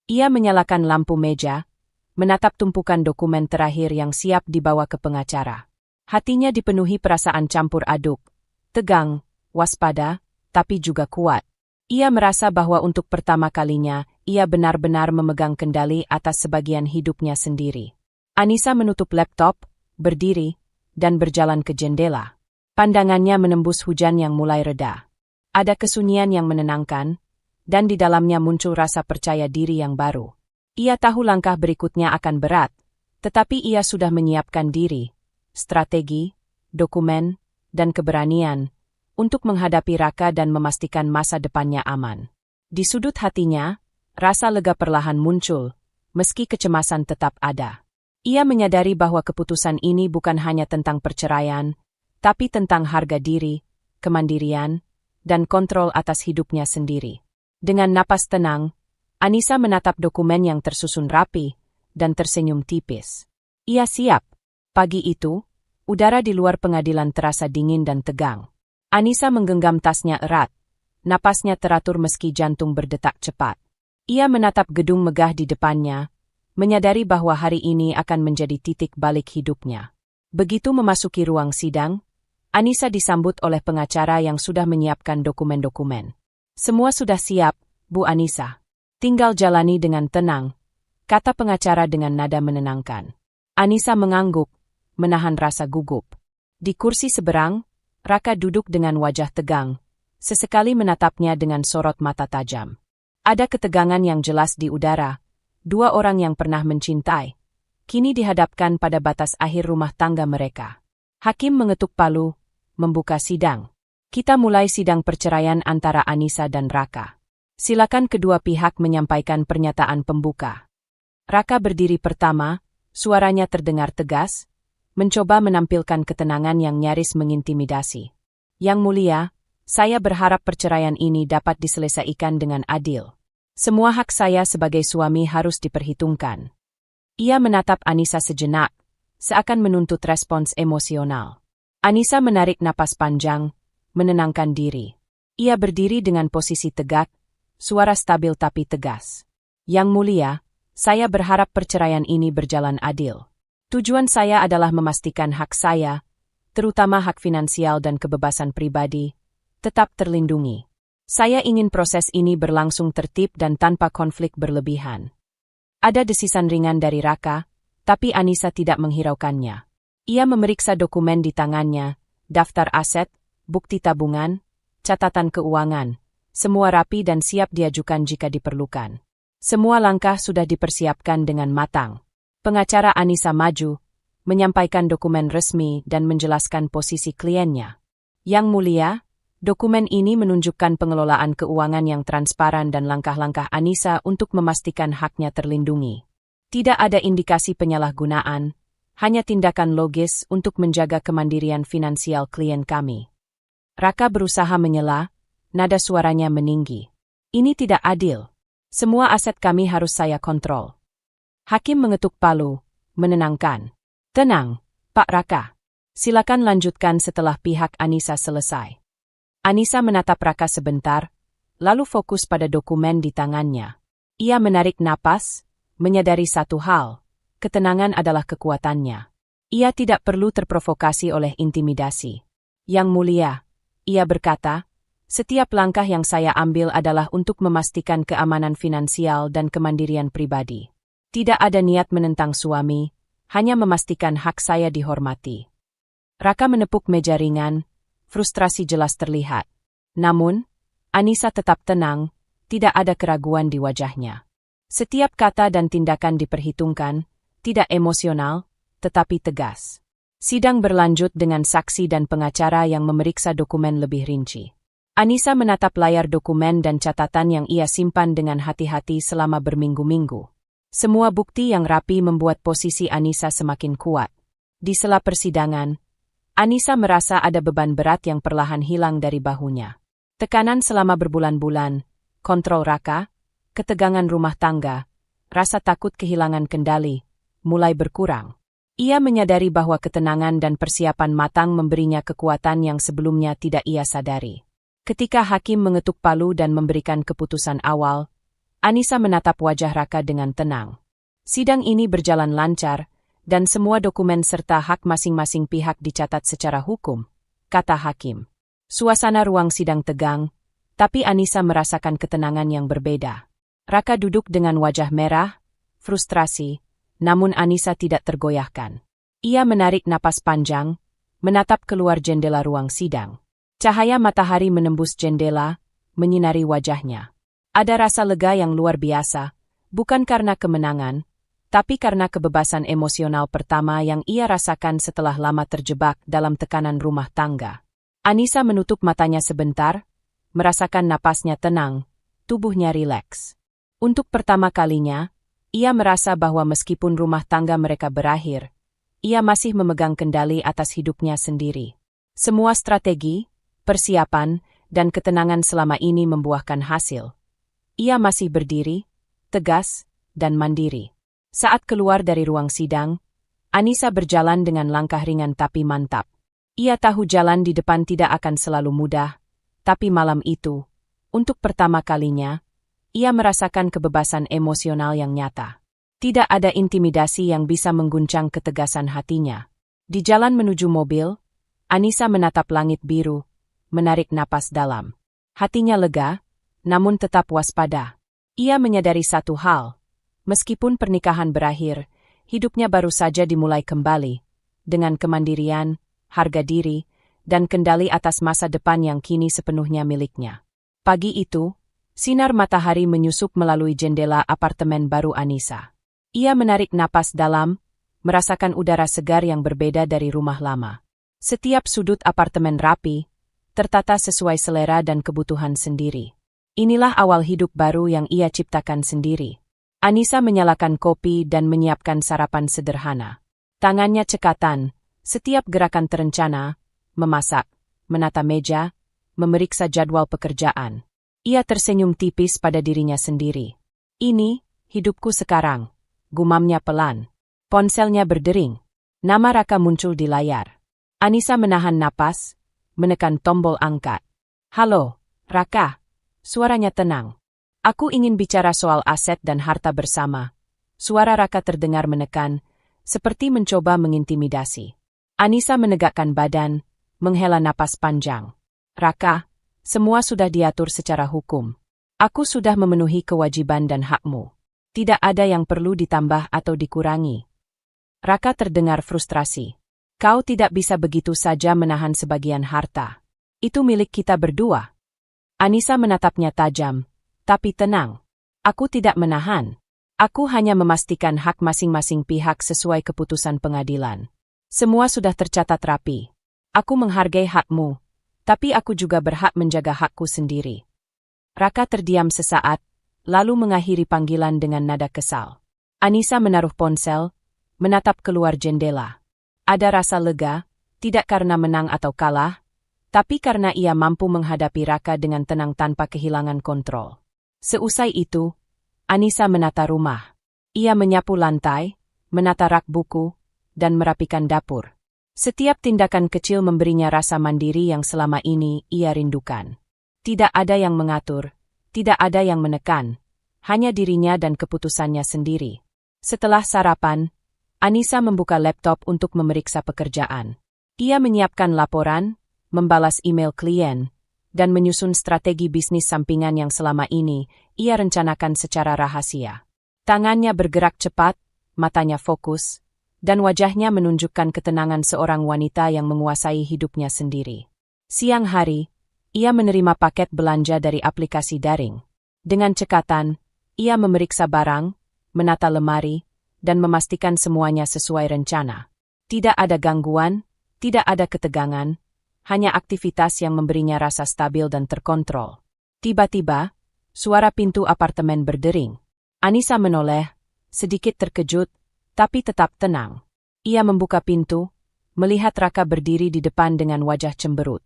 Ia menyalakan lampu meja, menatap tumpukan dokumen terakhir yang siap dibawa ke pengacara. Hatinya dipenuhi perasaan campur aduk, tegang, waspada, tapi juga kuat. Ia merasa bahwa untuk pertama kalinya, ia benar-benar memegang kendali atas sebagian hidupnya sendiri. Anissa menutup laptop, berdiri, dan berjalan ke jendela. Pandangannya menembus hujan yang mulai reda. Ada kesunyian yang menenangkan, dan di dalamnya muncul rasa percaya diri yang baru. Ia tahu langkah berikutnya akan berat, tetapi ia sudah menyiapkan diri, strategi, dokumen, dan keberanian untuk menghadapi Raka dan memastikan masa depannya aman. Di sudut hatinya, rasa lega perlahan muncul, meski kecemasan tetap ada. Ia menyadari bahwa keputusan ini bukan hanya tentang perceraian, tapi tentang harga diri, kemandirian, dan kontrol atas hidupnya sendiri. Dengan napas tenang, Anissa menatap dokumen yang tersusun rapi, dan tersenyum tipis. Ia siap. Pagi itu, udara di luar pengadilan terasa dingin dan tegang. Anissa menggenggam tasnya erat, napasnya teratur meski jantung berdetak cepat. Ia menatap gedung megah di depannya, menyadari bahwa hari ini akan menjadi titik balik hidupnya. Begitu memasuki ruang sidang, Anissa disambut oleh pengacara yang sudah menyiapkan dokumen-dokumen. Semua sudah siap, Bu Anissa. Tinggal jalani dengan tenang, kata pengacara dengan nada menenangkan. Anissa mengangguk, menahan rasa gugup. Di kursi seberang, Raka duduk dengan wajah tegang, sesekali menatapnya dengan sorot mata tajam. Ada ketegangan yang jelas di udara. Dua orang yang pernah mencintai, kini dihadapkan pada batas akhir rumah tangga mereka. Hakim mengetuk palu, membuka sidang. Kita mulai sidang perceraian antara Anissa dan Raka. Silakan kedua pihak menyampaikan pernyataan pembuka. Raka berdiri pertama, suaranya terdengar tegas, mencoba menampilkan ketenangan yang nyaris mengintimidasi. Yang mulia, saya berharap perceraian ini dapat diselesaikan dengan adil. Semua hak saya sebagai suami harus diperhitungkan. Ia menatap Anissa sejenak, seakan menuntut respons emosional. Anissa menarik napas panjang, menenangkan diri. Ia berdiri dengan posisi tegak, suara stabil tapi tegas. Yang mulia, saya berharap perceraian ini berjalan adil. Tujuan saya adalah memastikan hak saya, terutama hak finansial dan kebebasan pribadi, tetap terlindungi. Saya ingin proses ini berlangsung tertib dan tanpa konflik berlebihan. Ada desisan ringan dari Raka, tapi Anissa tidak menghiraukannya. Ia memeriksa dokumen di tangannya, daftar aset, bukti tabungan, catatan keuangan, semua rapi dan siap diajukan jika diperlukan. Semua langkah sudah dipersiapkan dengan matang. Pengacara Anissa maju, menyampaikan dokumen resmi dan menjelaskan posisi kliennya. Yang Mulia, dokumen ini menunjukkan pengelolaan keuangan yang transparan dan langkah-langkah Anissa untuk memastikan haknya terlindungi. Tidak ada indikasi penyalahgunaan, hanya tindakan logis untuk menjaga kemandirian finansial klien kami. Raka berusaha menyela, nada suaranya meninggi. Ini tidak adil. Semua aset kami harus saya kontrol. Hakim mengetuk palu, menenangkan. Tenang, Pak Raka. Silakan lanjutkan setelah pihak Anissa selesai. Anissa menatap Raka sebentar, lalu fokus pada dokumen di tangannya. Ia menarik napas, menyadari satu hal, ketenangan adalah kekuatannya. Ia tidak perlu terprovokasi oleh intimidasi. Yang Mulia, ia berkata, setiap langkah yang saya ambil adalah untuk memastikan keamanan finansial dan kemandirian pribadi. Tidak ada niat menentang suami, hanya memastikan hak saya dihormati. Raka menepuk meja ringan, frustrasi jelas terlihat. Namun, Anissa tetap tenang, tidak ada keraguan di wajahnya. Setiap kata dan tindakan diperhitungkan, tidak emosional, tetapi tegas. Sidang berlanjut dengan saksi dan pengacara yang memeriksa dokumen lebih rinci. Anissa menatap layar dokumen dan catatan yang ia simpan dengan hati-hati selama berminggu-minggu. Semua bukti yang rapi membuat posisi Anissa semakin kuat. Di sela persidangan, Anissa merasa ada beban berat yang perlahan hilang dari bahunya. Tekanan selama berbulan-bulan, kontrol Raka, ketegangan rumah tangga, rasa takut kehilangan kendali, mulai berkurang. Ia menyadari bahwa ketenangan dan persiapan matang memberinya kekuatan yang sebelumnya tidak ia sadari. Ketika hakim mengetuk palu dan memberikan keputusan awal, Anissa menatap wajah Raka dengan tenang. Sidang ini berjalan lancar, dan semua dokumen serta hak masing-masing pihak dicatat secara hukum, kata hakim. Suasana ruang sidang tegang, tapi Anissa merasakan ketenangan yang berbeda. Raka duduk dengan wajah merah, frustrasi, namun Anissa tidak tergoyahkan. Ia menarik napas panjang, menatap keluar jendela ruang sidang. Cahaya matahari menembus jendela, menyinari wajahnya. Ada rasa lega yang luar biasa, bukan karena kemenangan, tapi karena kebebasan emosional pertama yang ia rasakan setelah lama terjebak dalam tekanan rumah tangga. Anissa menutup matanya sebentar, merasakan napasnya tenang, tubuhnya rileks. Untuk pertama kalinya, ia merasa bahwa meskipun rumah tangga mereka berakhir, ia masih memegang kendali atas hidupnya sendiri. Semua strategi, persiapan, dan ketenangan selama ini membuahkan hasil. Ia masih berdiri, tegas, dan mandiri. Saat keluar dari ruang sidang, Anissa berjalan dengan langkah ringan tapi mantap. Ia tahu jalan di depan tidak akan selalu mudah, tapi malam itu, untuk pertama kalinya, ia merasakan kebebasan emosional yang nyata. Tidak ada intimidasi yang bisa mengguncang ketegasan hatinya. Di jalan menuju mobil, Anissa menatap langit biru, menarik napas dalam. Hatinya lega, namun tetap waspada. Ia menyadari satu hal. Meskipun pernikahan berakhir, hidupnya baru saja dimulai kembali, dengan kemandirian, harga diri, dan kendali atas masa depan yang kini sepenuhnya miliknya. Pagi itu, sinar matahari menyusup melalui jendela apartemen baru Anissa. Ia menarik napas dalam, merasakan udara segar yang berbeda dari rumah lama. Setiap sudut apartemen rapi, tertata sesuai selera dan kebutuhan sendiri. Inilah awal hidup baru yang ia ciptakan sendiri. Anissa menyalakan kopi dan menyiapkan sarapan sederhana. Tangannya cekatan, setiap gerakan terencana, memasak, menata meja, memeriksa jadwal pekerjaan. Ia tersenyum tipis pada dirinya sendiri. Ini, hidupku sekarang, gumamnya pelan. Ponselnya berdering. Nama Raka muncul di layar. Anissa menahan napas, menekan tombol angkat. Halo, Raka. Suaranya tenang. Aku ingin bicara soal aset dan harta bersama. Suara Raka terdengar menekan, seperti mencoba mengintimidasi. Anissa menegakkan badan, menghela napas panjang. Raka, semua sudah diatur secara hukum. Aku sudah memenuhi kewajiban dan hakmu. Tidak ada yang perlu ditambah atau dikurangi. Raka terdengar frustrasi. Kau tidak bisa begitu saja menahan sebagian harta. Itu milik kita berdua. Anissa menatapnya tajam. Tapi tenang. Aku tidak menahan. Aku hanya memastikan hak masing-masing pihak sesuai keputusan pengadilan. Semua sudah tercatat rapi. Aku menghargai hakmu, tapi aku juga berhak menjaga hakku sendiri. Raka terdiam sesaat, lalu mengakhiri panggilan dengan nada kesal. Anissa menaruh ponsel, menatap keluar jendela. Ada rasa lega, tidak karena menang atau kalah, tapi karena ia mampu menghadapi Raka dengan tenang tanpa kehilangan kontrol. Seusai itu, Anissa menata rumah. Ia menyapu lantai, menata rak buku, dan merapikan dapur. Setiap tindakan kecil memberinya rasa mandiri yang selama ini ia rindukan. Tidak ada yang mengatur, tidak ada yang menekan, hanya dirinya dan keputusannya sendiri. Setelah sarapan, Anissa membuka laptop untuk memeriksa pekerjaan. Ia menyiapkan laporan, membalas email klien, dan menyusun strategi bisnis sampingan yang selama ini ia rencanakan secara rahasia. Tangannya bergerak cepat, matanya fokus, dan wajahnya menunjukkan ketenangan seorang wanita yang menguasai hidupnya sendiri. Siang hari, ia menerima paket belanja dari aplikasi daring. Dengan cekatan, ia memeriksa barang, menata lemari, dan memastikan semuanya sesuai rencana. Tidak ada gangguan, tidak ada ketegangan, hanya aktivitas yang memberinya rasa stabil dan terkontrol. Tiba-tiba, suara pintu apartemen berdering. Anissa menoleh, sedikit terkejut, tapi tetap tenang. Ia membuka pintu, melihat Raka berdiri di depan dengan wajah cemberut.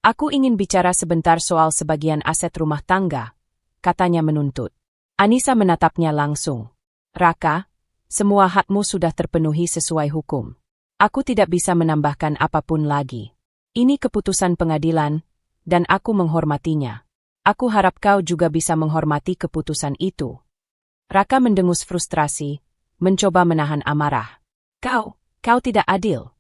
Aku ingin bicara sebentar soal sebagian aset rumah tangga, katanya menuntut. Anissa menatapnya langsung. Raka, semua hakmu sudah terpenuhi sesuai hukum. Aku tidak bisa menambahkan apapun lagi. Ini keputusan pengadilan, dan aku menghormatinya. Aku harap kau juga bisa menghormati keputusan itu. Raka mendengus frustrasi, mencoba menahan amarah. Kau tidak adil.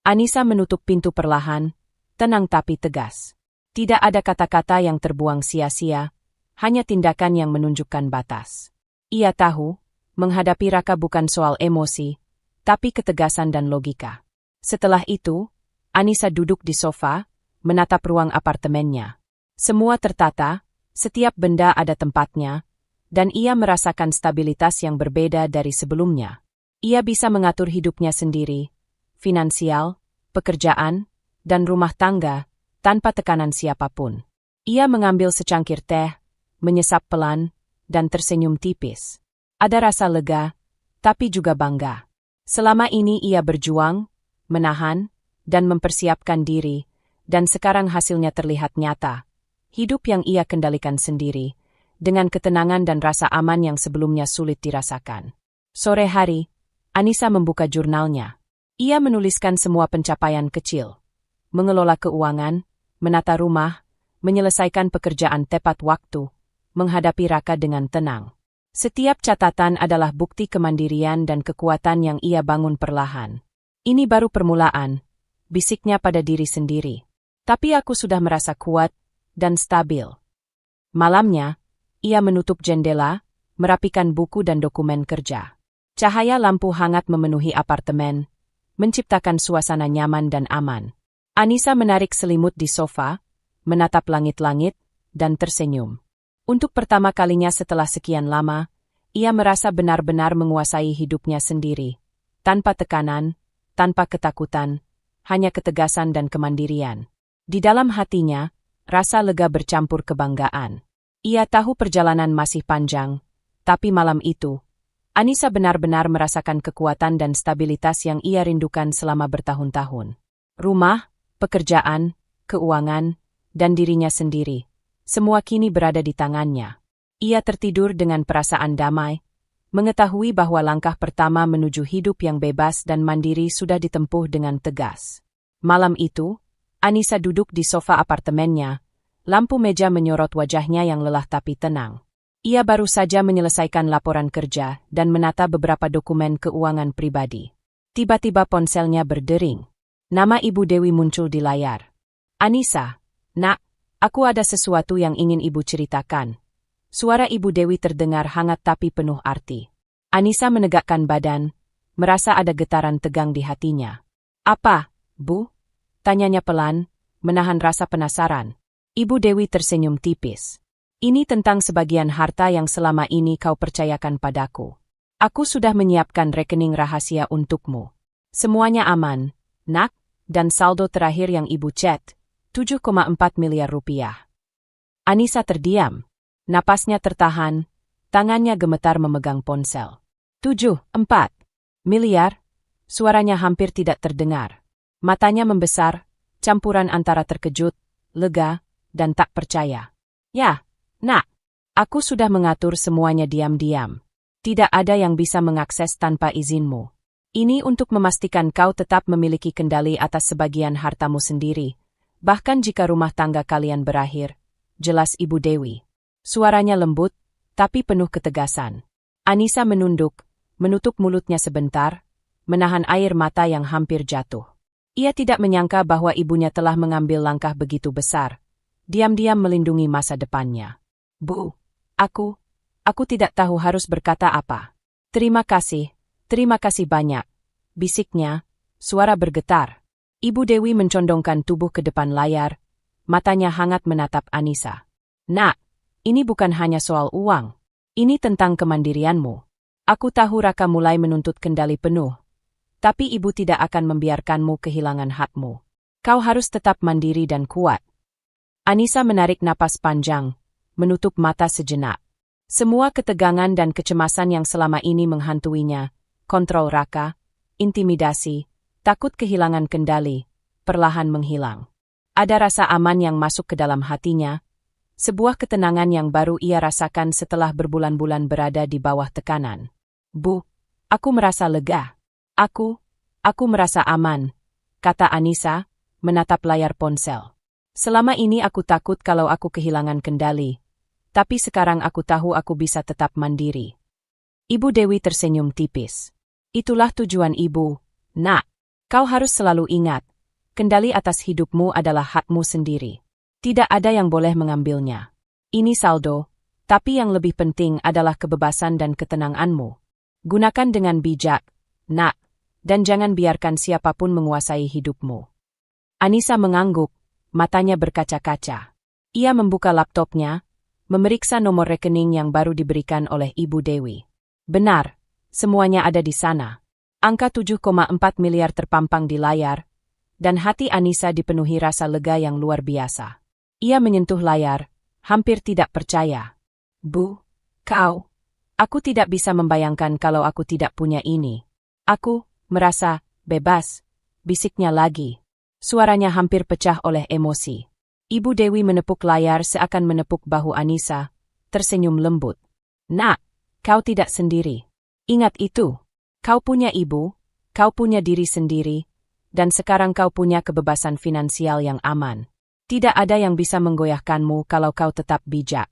Anissa menutup pintu perlahan, tenang tapi tegas. Tidak ada kata-kata yang terbuang sia-sia, hanya tindakan yang menunjukkan batas. Ia tahu, menghadapi Raka bukan soal emosi, tapi ketegasan dan logika. Setelah itu, Anissa duduk di sofa, menatap ruang apartemennya. Semua tertata, setiap benda ada tempatnya, dan ia merasakan stabilitas yang berbeda dari sebelumnya. Ia bisa mengatur hidupnya sendiri, finansial, pekerjaan, dan rumah tangga, tanpa tekanan siapapun. Ia mengambil secangkir teh, menyesap pelan, dan tersenyum tipis. Ada rasa lega, tapi juga bangga. Selama ini ia berjuang, menahan, dan mempersiapkan diri, dan sekarang hasilnya terlihat nyata. Hidup yang ia kendalikan sendiri, dengan ketenangan dan rasa aman yang sebelumnya sulit dirasakan. Sore hari, Anissa membuka jurnalnya. Ia menuliskan semua pencapaian kecil. Mengelola keuangan, menata rumah, menyelesaikan pekerjaan tepat waktu, menghadapi Raka dengan tenang. Setiap catatan adalah bukti kemandirian dan kekuatan yang ia bangun perlahan. Ini baru permulaan, bisiknya pada diri sendiri. Tapi aku sudah merasa kuat dan stabil. Malamnya, ia menutup jendela, merapikan buku dan dokumen kerja. Cahaya lampu hangat memenuhi apartemen, menciptakan suasana nyaman dan aman. Anissa menarik selimut di sofa, menatap langit-langit, dan tersenyum. Untuk pertama kalinya setelah sekian lama, ia merasa benar-benar menguasai hidupnya sendiri. Tanpa tekanan, tanpa ketakutan, hanya ketegasan dan kemandirian. Di dalam hatinya, rasa lega bercampur kebanggaan. Ia tahu perjalanan masih panjang, tapi malam itu, Anissa benar-benar merasakan kekuatan dan stabilitas yang ia rindukan selama bertahun-tahun. Rumah, pekerjaan, keuangan, dan dirinya sendiri, semua kini berada di tangannya. Ia tertidur dengan perasaan damai, mengetahui bahwa langkah pertama menuju hidup yang bebas dan mandiri sudah ditempuh dengan tegas. Malam itu, Anissa duduk di sofa apartemennya, lampu meja menyorot wajahnya yang lelah tapi tenang. Ia baru saja menyelesaikan laporan kerja dan menata beberapa dokumen keuangan pribadi. Tiba-tiba ponselnya berdering. Nama Ibu Dewi muncul di layar. Anissa, nak, aku ada sesuatu yang ingin Ibu ceritakan. Suara Ibu Dewi terdengar hangat tapi penuh arti. Anissa menegakkan badan, merasa ada getaran tegang di hatinya. Apa, Bu? Tanyanya pelan, menahan rasa penasaran. Ibu Dewi tersenyum tipis. Ini tentang sebagian harta yang selama ini kau percayakan padaku. Aku sudah menyiapkan rekening rahasia untukmu. Semuanya aman, nak, dan saldo terakhir yang ibu chat, 7,4 miliar rupiah. Anissa terdiam. Napasnya tertahan, tangannya gemetar memegang ponsel. 7,4 miliar? Suaranya hampir tidak terdengar. Matanya membesar, campuran antara terkejut, lega, dan tak percaya. Ya, nak, aku sudah mengatur semuanya diam-diam. Tidak ada yang bisa mengakses tanpa izinmu. Ini untuk memastikan kau tetap memiliki kendali atas sebagian hartamu sendiri, bahkan jika rumah tangga kalian berakhir, jelas Ibu Dewi. Suaranya lembut, tapi penuh ketegasan. Anissa menunduk, menutup mulutnya sebentar, menahan air mata yang hampir jatuh. Ia tidak menyangka bahwa ibunya telah mengambil langkah begitu besar, diam-diam melindungi masa depannya. Bu, aku tidak tahu harus berkata apa. Terima kasih banyak, bisiknya, suara bergetar. Ibu Dewi mencondongkan tubuh ke depan layar, matanya hangat menatap Anissa. Nak, ini bukan hanya soal uang, ini tentang kemandirianmu. Aku tahu Raka mulai menuntut kendali penuh, tapi ibu tidak akan membiarkanmu kehilangan hakmu. Kau harus tetap mandiri dan kuat. Anissa menarik napas panjang, menutup mata sejenak. Semua ketegangan dan kecemasan yang selama ini menghantuinya, kontrol Raka, intimidasi, takut kehilangan kendali, perlahan menghilang. Ada rasa aman yang masuk ke dalam hatinya, sebuah ketenangan yang baru ia rasakan setelah berbulan-bulan berada di bawah tekanan. Bu, aku merasa lega. Aku merasa aman, kata Anissa, menatap layar ponsel. Selama ini aku takut kalau aku kehilangan kendali, tapi sekarang aku tahu aku bisa tetap mandiri. Ibu Dewi tersenyum tipis. Itulah tujuan ibu, nak. Kau harus selalu ingat, kendali atas hidupmu adalah hakmu sendiri. Tidak ada yang boleh mengambilnya. Ini saldo, tapi yang lebih penting adalah kebebasan dan ketenanganmu. Gunakan dengan bijak, nak, dan jangan biarkan siapapun menguasai hidupmu. Anissa mengangguk, matanya berkaca-kaca. Ia membuka laptopnya, memeriksa nomor rekening yang baru diberikan oleh Ibu Dewi. Benar, semuanya ada di sana. Angka 7,4 miliar terpampang di layar, dan hati Anissa dipenuhi rasa lega yang luar biasa. Ia menyentuh layar, hampir tidak percaya. Bu, aku tidak bisa membayangkan kalau aku tidak punya ini. Aku merasa bebas, bisiknya lagi. Suaranya hampir pecah oleh emosi. Ibu Dewi menepuk layar seakan menepuk bahu Anissa, tersenyum lembut. Nak, kau tidak sendiri. Ingat itu. Kau punya ibu, kau punya diri sendiri, dan sekarang kau punya kebebasan finansial yang aman. Tidak ada yang bisa menggoyahkanmu kalau kau tetap bijak.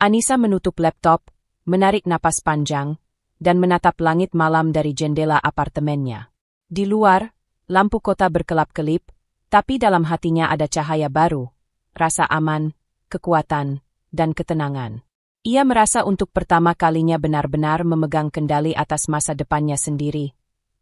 Anissa menutup laptop, menarik napas panjang, dan menatap langit malam dari jendela apartemennya. Di luar, lampu kota berkelap-kelip, tapi dalam hatinya ada cahaya baru, rasa aman, kekuatan, dan ketenangan. Ia merasa untuk pertama kalinya benar-benar memegang kendali atas masa depannya sendiri,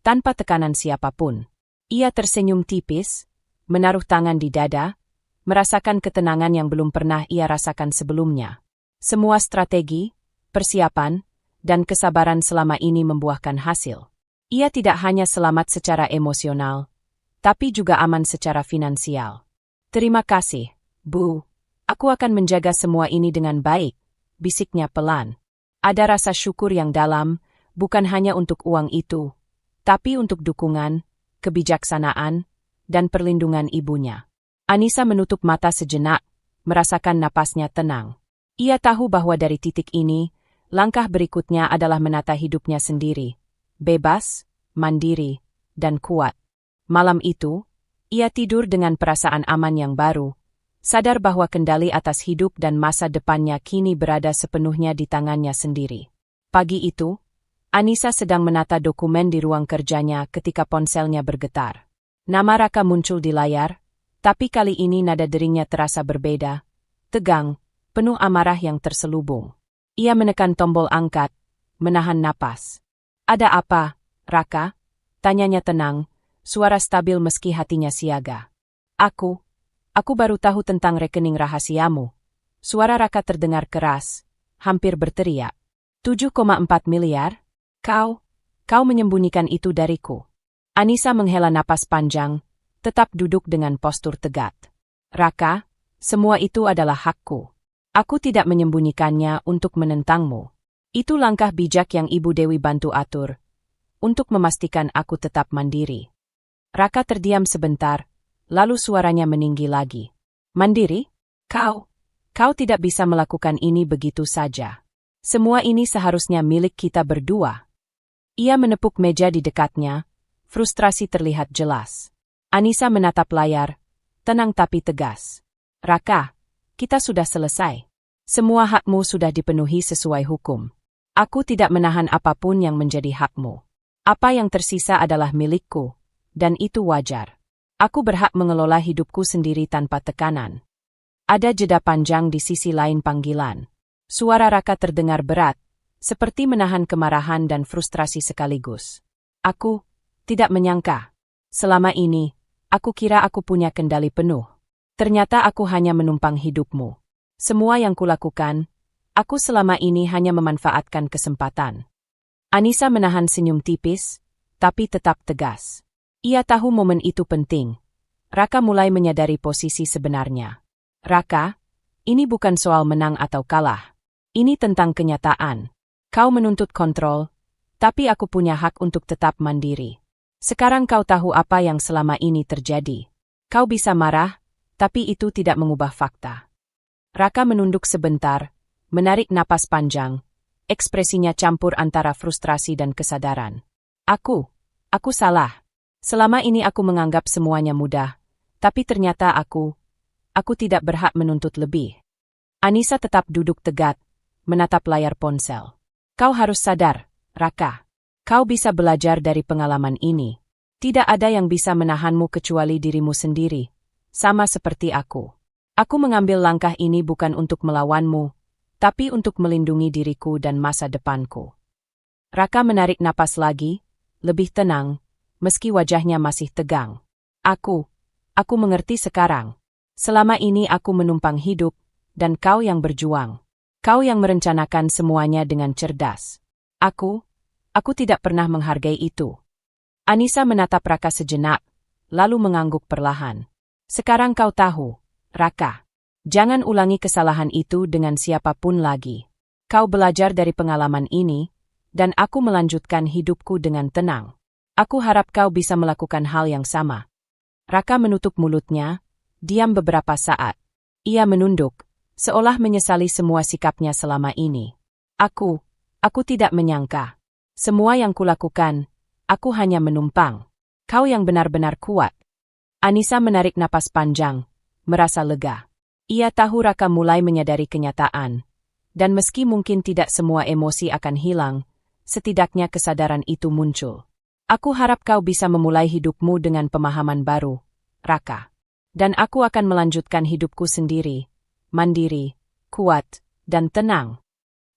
tanpa tekanan siapapun. Ia tersenyum tipis, menaruh tangan di dada, merasakan ketenangan yang belum pernah ia rasakan sebelumnya. Semua strategi, persiapan, dan kesabaran selama ini membuahkan hasil. Ia tidak hanya selamat secara emosional, tapi juga aman secara finansial. Terima kasih, Bu. Aku akan menjaga semua ini dengan baik, bisiknya pelan. Ada rasa syukur yang dalam, bukan hanya untuk uang itu, tapi untuk dukungan, kebijaksanaan, dan perlindungan ibunya. Anissa menutup mata sejenak, merasakan napasnya tenang. Ia tahu bahwa dari titik ini, langkah berikutnya adalah menata hidupnya sendiri. Bebas, mandiri, dan kuat. Malam itu, ia tidur dengan perasaan aman yang baru, sadar bahwa kendali atas hidup dan masa depannya kini berada sepenuhnya di tangannya sendiri. Pagi itu, Anissa sedang menata dokumen di ruang kerjanya ketika ponselnya bergetar. Nama Raka muncul di layar, tapi kali ini nada deringnya terasa berbeda, tegang, penuh amarah yang terselubung. Ia menekan tombol angkat, menahan napas. Ada apa, Raka? Tanyanya tenang, suara stabil meski hatinya siaga. Aku baru tahu tentang rekening rahasiamu. Suara Raka terdengar keras, hampir berteriak. 7,4 miliar? Kau menyembunyikan itu dariku. Anissa menghela napas panjang, tetap duduk dengan postur tegak. Raka, semua itu adalah hakku. Aku tidak menyembunyikannya untuk menentangmu. Itu langkah bijak yang Ibu Dewi bantu atur, untuk memastikan aku tetap mandiri. Raka terdiam sebentar, lalu suaranya meninggi lagi. Mandiri? Kau tidak bisa melakukan ini begitu saja. Semua ini seharusnya milik kita berdua. Ia menepuk meja di dekatnya, frustrasi terlihat jelas. Anissa menatap layar, tenang tapi tegas. Raka, kita sudah selesai. Semua hakmu sudah dipenuhi sesuai hukum. Aku tidak menahan apapun yang menjadi hakmu. Apa yang tersisa adalah milikku, dan itu wajar. Aku berhak mengelola hidupku sendiri tanpa tekanan. Ada jeda panjang di sisi lain panggilan. Suara Raka terdengar berat, seperti menahan kemarahan dan frustrasi sekaligus. Aku tidak menyangka. Selama ini, aku kira aku punya kendali penuh. Ternyata aku hanya menumpang hidupmu. Semua yang kulakukan, aku selama ini hanya memanfaatkan kesempatan. Anissa menahan senyum tipis, tapi tetap tegas. Ia tahu momen itu penting. Raka mulai menyadari posisi sebenarnya. Raka, ini bukan soal menang atau kalah. Ini tentang kenyataan. Kau menuntut kontrol, tapi aku punya hak untuk tetap mandiri. Sekarang kau tahu apa yang selama ini terjadi. Kau bisa marah, tapi itu tidak mengubah fakta. Raka menunduk sebentar, menarik napas panjang, ekspresinya campur antara frustrasi dan kesadaran. Aku salah. Selama ini aku menganggap semuanya mudah, tapi ternyata aku tidak berhak menuntut lebih. Anissa tetap duduk tegak, menatap layar ponsel. Kau harus sadar, Raka. Kau bisa belajar dari pengalaman ini. Tidak ada yang bisa menahanmu kecuali dirimu sendiri. Sama seperti aku. Aku mengambil langkah ini bukan untuk melawanmu, tapi untuk melindungi diriku dan masa depanku. Raka menarik napas lagi, lebih tenang, meski wajahnya masih tegang. Aku mengerti sekarang. Selama ini aku menumpang hidup, dan kau yang berjuang. Kau yang merencanakan semuanya dengan cerdas. Aku tidak pernah menghargai itu. Anissa menatap Raka sejenak, lalu mengangguk perlahan. Sekarang kau tahu, Raka. Jangan ulangi kesalahan itu dengan siapapun lagi. Kau belajar dari pengalaman ini, dan aku melanjutkan hidupku dengan tenang. Aku harap kau bisa melakukan hal yang sama. Raka menutup mulutnya, diam beberapa saat. Ia menunduk, seolah menyesali semua sikapnya selama ini. Aku tidak menyangka. Semua yang kulakukan, aku hanya menumpang. Kau yang benar-benar kuat. Anissa menarik napas panjang, merasa lega. Ia tahu Raka mulai menyadari kenyataan. Dan meski mungkin tidak semua emosi akan hilang, setidaknya kesadaran itu muncul. Aku harap kau bisa memulai hidupmu dengan pemahaman baru, Raka. Dan aku akan melanjutkan hidupku sendiri, mandiri, kuat, dan tenang.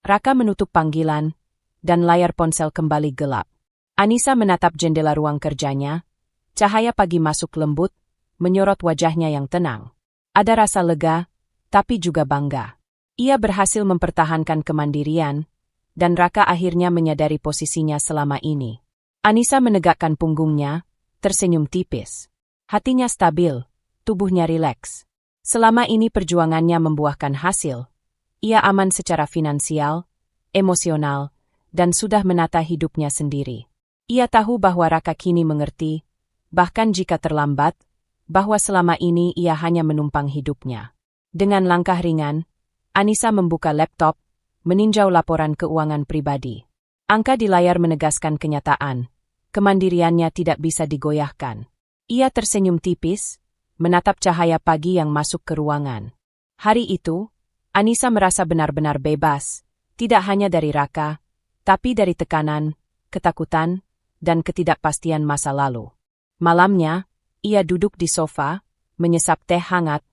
Raka menutup panggilan, dan layar ponsel kembali gelap. Anissa menatap jendela ruang kerjanya, cahaya pagi masuk lembut, menyorot wajahnya yang tenang. Ada rasa lega, tapi juga bangga. Ia berhasil mempertahankan kemandirian, dan Raka akhirnya menyadari posisinya selama ini. Anissa menegakkan punggungnya, tersenyum tipis. Hatinya stabil. Tubuhnya rileks. Selama ini perjuangannya membuahkan hasil. Ia aman secara finansial, emosional, dan sudah menata hidupnya sendiri. Ia tahu bahwa Raka kini mengerti, bahkan jika terlambat, bahwa selama ini ia hanya menumpang hidupnya. Dengan langkah ringan, Anissa membuka laptop, meninjau laporan keuangan pribadi. Angka di layar menegaskan kenyataan. Kemandiriannya tidak bisa digoyahkan. Ia tersenyum tipis, menatap cahaya pagi yang masuk ke ruangan. Hari itu, Anissa merasa benar-benar bebas, tidak hanya dari Raka, tapi dari tekanan, ketakutan, dan ketidakpastian masa lalu. Malamnya, ia duduk di sofa, menyesap teh hangat,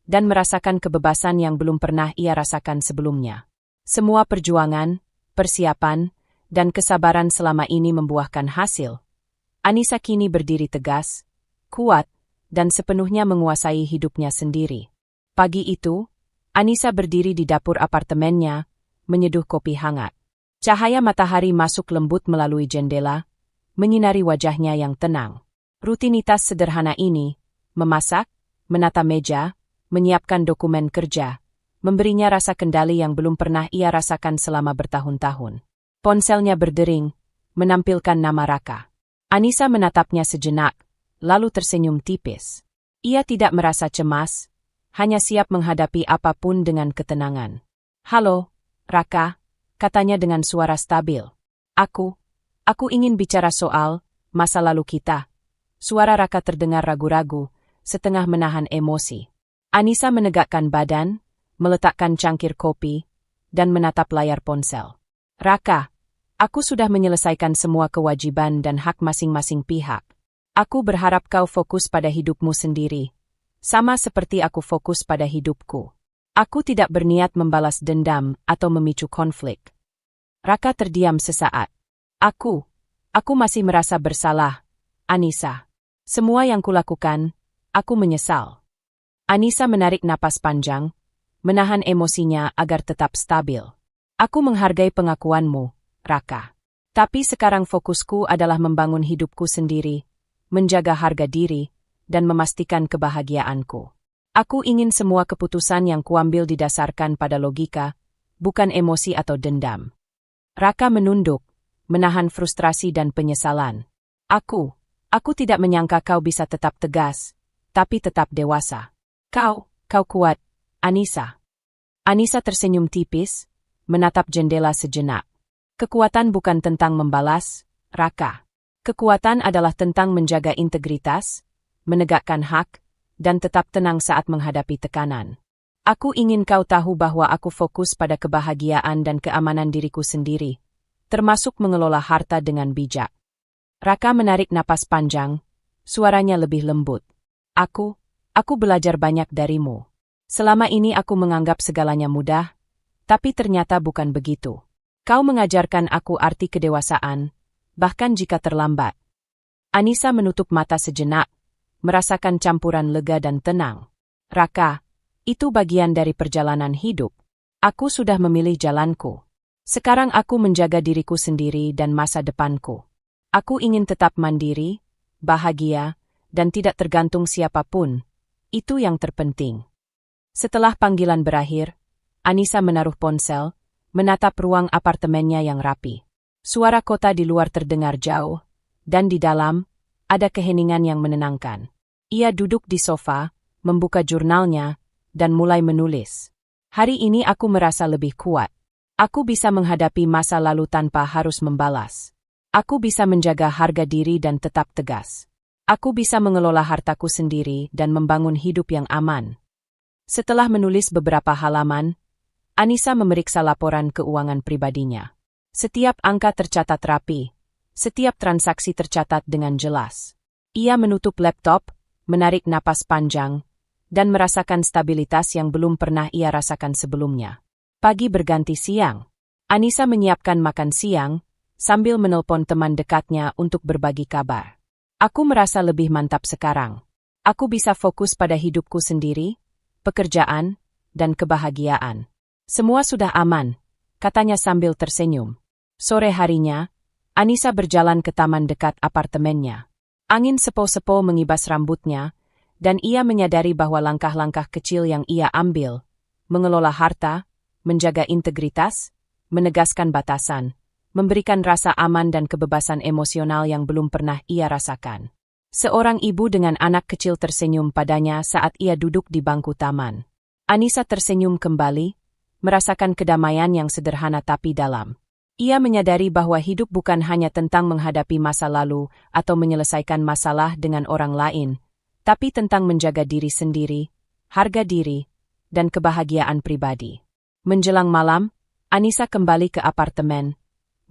dan merasakan kebebasan yang belum pernah ia rasakan sebelumnya. Semua perjuangan, persiapan, dan kesabaran selama ini membuahkan hasil. Anissa kini berdiri tegas, kuat, dan sepenuhnya menguasai hidupnya sendiri. Pagi itu, Anissa berdiri di dapur apartemennya, menyeduh kopi hangat. Cahaya matahari masuk lembut melalui jendela, menyinari wajahnya yang tenang. Rutinitas sederhana ini, memasak, menata meja, menyiapkan dokumen kerja, memberinya rasa kendali yang belum pernah ia rasakan selama bertahun-tahun. Ponselnya berdering, menampilkan nama Raka. Anissa menatapnya sejenak, lalu tersenyum tipis. Ia tidak merasa cemas, hanya siap menghadapi apapun dengan ketenangan. "Halo, Raka," katanya dengan suara stabil. Aku ingin bicara soal masa lalu kita." Suara Raka terdengar ragu-ragu, setengah menahan emosi. Anissa menegakkan badan, meletakkan cangkir kopi, dan menatap layar ponsel. "Raka, aku sudah menyelesaikan semua kewajiban dan hak masing-masing pihak. Aku berharap kau fokus pada hidupmu sendiri, sama seperti aku fokus pada hidupku. Aku tidak berniat membalas dendam atau memicu konflik." Raka terdiam sesaat. Aku masih merasa bersalah, Anissa. Semua yang kulakukan, aku menyesal." Anissa menarik napas panjang, menahan emosinya agar tetap stabil. "Aku menghargai pengakuanmu, Raka. Tapi sekarang fokusku adalah membangun hidupku sendiri, menjaga harga diri, dan memastikan kebahagiaanku. Aku ingin semua keputusan yang kuambil didasarkan pada logika, bukan emosi atau dendam." Raka menunduk, menahan frustrasi dan penyesalan. Aku tidak menyangka kau bisa tetap tegas, tapi tetap dewasa. Kau kuat, Anissa." Anissa tersenyum tipis, menatap jendela sejenak. "Kekuatan bukan tentang membalas, Raka. Kekuatan adalah tentang menjaga integritas, menegakkan hak, dan tetap tenang saat menghadapi tekanan. Aku ingin kau tahu bahwa aku fokus pada kebahagiaan dan keamanan diriku sendiri, termasuk mengelola harta dengan bijak." Raka menarik napas panjang, suaranya lebih lembut. Aku belajar banyak darimu. Selama ini aku menganggap segalanya mudah, tapi ternyata bukan begitu. Kau mengajarkan aku arti kedewasaan, bahkan jika terlambat." Anissa menutup mata sejenak, merasakan campuran lega dan tenang. "Raka, itu bagian dari perjalanan hidup. Aku sudah memilih jalanku. Sekarang aku menjaga diriku sendiri dan masa depanku. Aku ingin tetap mandiri, bahagia, dan tidak tergantung siapapun. Itu yang terpenting." Setelah panggilan berakhir, Anissa menaruh ponsel, menatap ruang apartemennya yang rapi. Suara kota di luar terdengar jauh, dan di dalam, ada keheningan yang menenangkan. Ia duduk di sofa, membuka jurnalnya, dan mulai menulis. "Hari ini aku merasa lebih kuat. Aku bisa menghadapi masa lalu tanpa harus membalas. Aku bisa menjaga harga diri dan tetap tegas. Aku bisa mengelola hartaku sendiri dan membangun hidup yang aman." Setelah menulis beberapa halaman, Anissa memeriksa laporan keuangan pribadinya. Setiap angka tercatat rapi, setiap transaksi tercatat dengan jelas. Ia menutup laptop, menarik napas panjang, dan merasakan stabilitas yang belum pernah ia rasakan sebelumnya. Pagi berganti siang. Anissa menyiapkan makan siang, sambil menelpon teman dekatnya untuk berbagi kabar. "Aku merasa lebih mantap sekarang. Aku bisa fokus pada hidupku sendiri, pekerjaan, dan kebahagiaan. Semua sudah aman," katanya sambil tersenyum. Sore harinya, Anissa berjalan ke taman dekat apartemennya. Angin sepo-sepo mengibas rambutnya, dan ia menyadari bahwa langkah-langkah kecil yang ia ambil, mengelola harta, menjaga integritas, menegaskan batasan, memberikan rasa aman dan kebebasan emosional yang belum pernah ia rasakan. Seorang ibu dengan anak kecil tersenyum padanya saat ia duduk di bangku taman. Anissa tersenyum kembali, merasakan kedamaian yang sederhana tapi dalam. Ia menyadari bahwa hidup bukan hanya tentang menghadapi masa lalu atau menyelesaikan masalah dengan orang lain, tapi tentang menjaga diri sendiri, harga diri, dan kebahagiaan pribadi. Menjelang malam, Anissa kembali ke apartemen,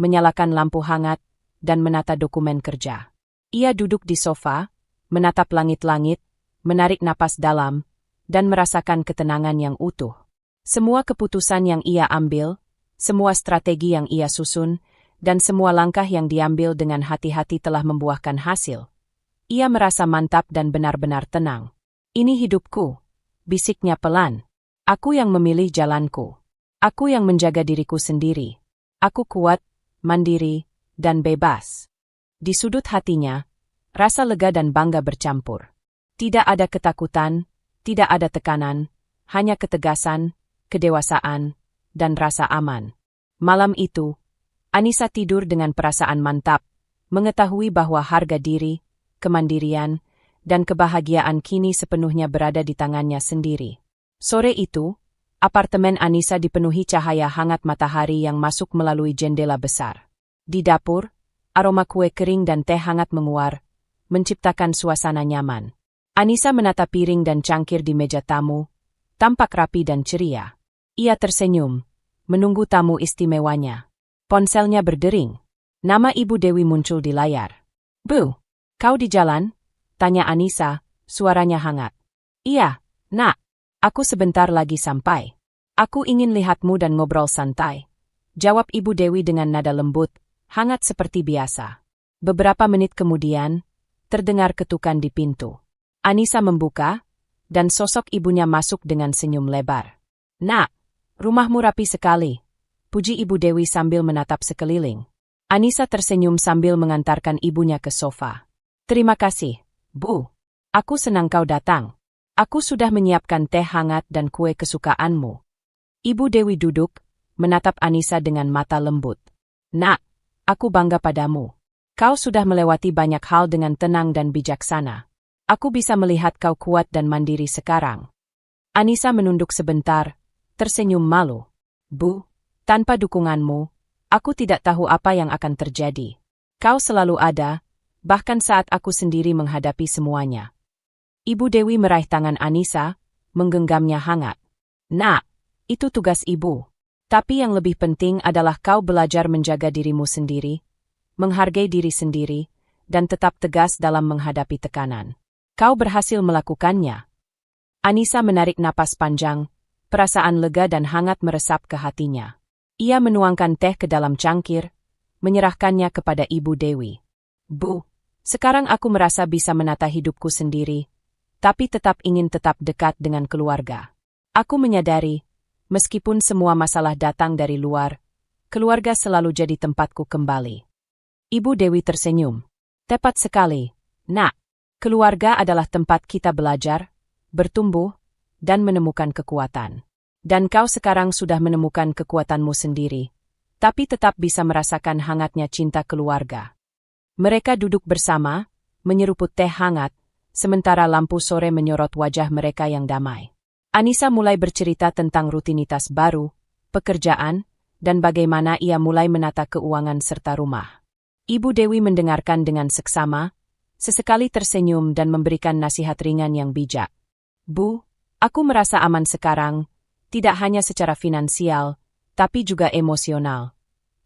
menyalakan lampu hangat, dan menata dokumen kerja. Ia duduk di sofa, menatap langit-langit, menarik napas dalam, dan merasakan ketenangan yang utuh. Semua keputusan yang ia ambil, semua strategi yang ia susun, dan semua langkah yang diambil dengan hati-hati telah membuahkan hasil. Ia merasa mantap dan benar-benar tenang. Ini hidupku, bisiknya pelan. Aku yang memilih jalanku. Aku yang menjaga diriku sendiri. Aku kuat, mandiri, dan bebas. Di sudut hatinya, rasa lega dan bangga bercampur. Tidak ada ketakutan, tidak ada tekanan, hanya ketegasan, kedewasaan, dan rasa aman. Malam itu, Anissa tidur dengan perasaan mantap, mengetahui bahwa harga diri, kemandirian, dan kebahagiaan kini sepenuhnya berada di tangannya sendiri. Sore itu, apartemen Anissa dipenuhi cahaya hangat matahari yang masuk melalui jendela besar. Di dapur, aroma kue kering dan teh hangat menguar, menciptakan suasana nyaman. Anissa menata piring dan cangkir di meja tamu, tampak rapi dan ceria. Ia tersenyum, menunggu tamu istimewanya. Ponselnya berdering. Nama Ibu Dewi muncul di layar. "Bu, kau di jalan?" tanya Anissa, suaranya hangat. "Iya, Nak. Aku sebentar lagi sampai. Aku ingin lihatmu dan ngobrol santai," jawab Ibu Dewi dengan nada lembut, hangat seperti biasa. Beberapa menit kemudian, terdengar ketukan di pintu. Anissa membuka, dan sosok ibunya masuk dengan senyum lebar. "Nak, rumahmu rapi sekali," puji Ibu Dewi sambil menatap sekeliling. Anissa tersenyum sambil mengantarkan ibunya ke sofa. "Terima kasih, Bu. Aku senang kau datang. Aku sudah menyiapkan teh hangat dan kue kesukaanmu." Ibu Dewi duduk, menatap Anissa dengan mata lembut. "Nak, aku bangga padamu. Kau sudah melewati banyak hal dengan tenang dan bijaksana. Aku bisa melihat kau kuat dan mandiri sekarang." Anissa menunduk sebentar, tersenyum malu. "Bu, tanpa dukunganmu, aku tidak tahu apa yang akan terjadi. Kau selalu ada, bahkan saat aku sendiri menghadapi semuanya." Ibu Dewi meraih tangan Anissa, menggenggamnya hangat. "Nak, itu tugas ibu. Tapi yang lebih penting adalah kau belajar menjaga dirimu sendiri, menghargai diri sendiri, dan tetap tegas dalam menghadapi tekanan. Kau berhasil melakukannya." Anissa menarik napas panjang, perasaan lega dan hangat meresap ke hatinya. Ia menuangkan teh ke dalam cangkir, menyerahkannya kepada Ibu Dewi. "Bu, sekarang aku merasa bisa menata hidupku sendiri, tapi tetap ingin tetap dekat dengan keluarga. Aku menyadari, meskipun semua masalah datang dari luar, keluarga selalu jadi tempatku kembali." Ibu Dewi tersenyum. "Tepat sekali, Nak. Keluarga adalah tempat kita belajar, bertumbuh, dan menemukan kekuatan. Dan kau sekarang sudah menemukan kekuatanmu sendiri, tapi tetap bisa merasakan hangatnya cinta keluarga." Mereka duduk bersama, menyeruput teh hangat, sementara lampu sore menyorot wajah mereka yang damai. Anissa mulai bercerita tentang rutinitas baru, pekerjaan, dan bagaimana ia mulai menata keuangan serta rumah. Ibu Dewi mendengarkan dengan seksama, sesekali tersenyum dan memberikan nasihat ringan yang bijak. "Bu, aku merasa aman sekarang, tidak hanya secara finansial, tapi juga emosional,"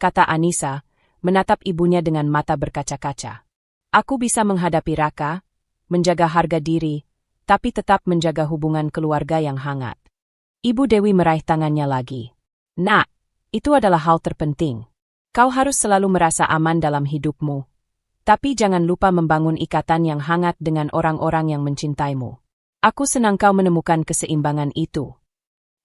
kata Anissa, menatap ibunya dengan mata berkaca-kaca. "Aku bisa menghadapi Raka, menjaga harga diri, tapi tetap menjaga hubungan keluarga yang hangat." Ibu Dewi meraih tangannya lagi. "Nak, itu adalah hal terpenting. Kau harus selalu merasa aman dalam hidupmu, tapi jangan lupa membangun ikatan yang hangat dengan orang-orang yang mencintaimu. Aku senang kau menemukan keseimbangan itu."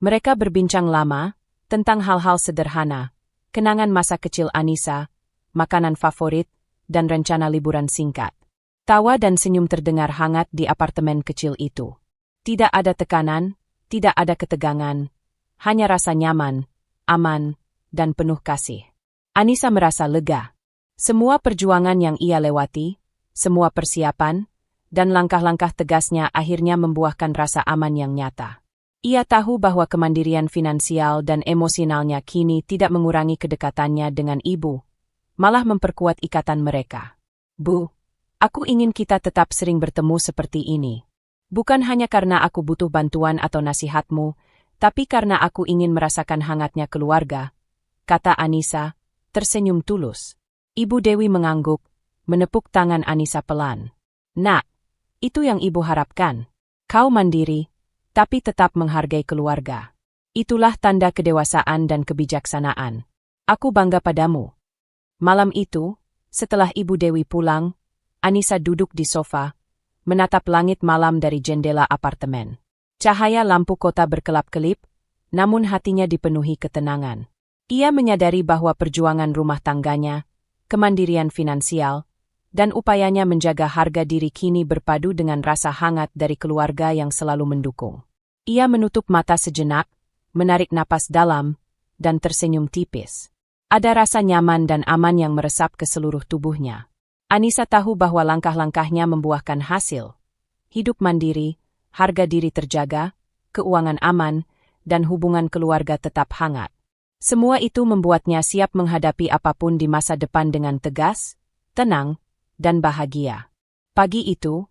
Mereka berbincang lama, tentang hal-hal sederhana, kenangan masa kecil Anissa, makanan favorit, dan rencana liburan singkat. Tawa dan senyum terdengar hangat di apartemen kecil itu. Tidak ada tekanan, tidak ada ketegangan, hanya rasa nyaman, aman, dan penuh kasih. Anissa merasa lega. Semua perjuangan yang ia lewati, semua persiapan, dan langkah-langkah tegasnya akhirnya membuahkan rasa aman yang nyata. Ia tahu bahwa kemandirian finansial dan emosionalnya kini tidak mengurangi kedekatannya dengan ibu, malah memperkuat ikatan mereka. "Bu, aku ingin kita tetap sering bertemu seperti ini. Bukan hanya karena aku butuh bantuan atau nasihatmu, tapi karena aku ingin merasakan hangatnya keluarga," kata Anissa, tersenyum tulus. Ibu Dewi mengangguk, menepuk tangan Anissa pelan. "Nak, itu yang ibu harapkan. Kau mandiri, tapi tetap menghargai keluarga. Itulah tanda kedewasaan dan kebijaksanaan. Aku bangga padamu." Malam itu, setelah Ibu Dewi pulang, Anissa duduk di sofa, menatap langit malam dari jendela apartemen. Cahaya lampu kota berkelap-kelip, namun hatinya dipenuhi ketenangan. Ia menyadari bahwa perjuangan rumah tangganya, kemandirian finansial, dan upayanya menjaga harga diri kini berpadu dengan rasa hangat dari keluarga yang selalu mendukung. Ia menutup mata sejenak, menarik napas dalam, dan tersenyum tipis. Ada rasa nyaman dan aman yang meresap ke seluruh tubuhnya. Anissa tahu bahwa langkah-langkahnya membuahkan hasil. Hidup mandiri, harga diri terjaga, keuangan aman, dan hubungan keluarga tetap hangat. Semua itu membuatnya siap menghadapi apapun di masa depan dengan tegas, tenang, dan bahagia. Pagi itu,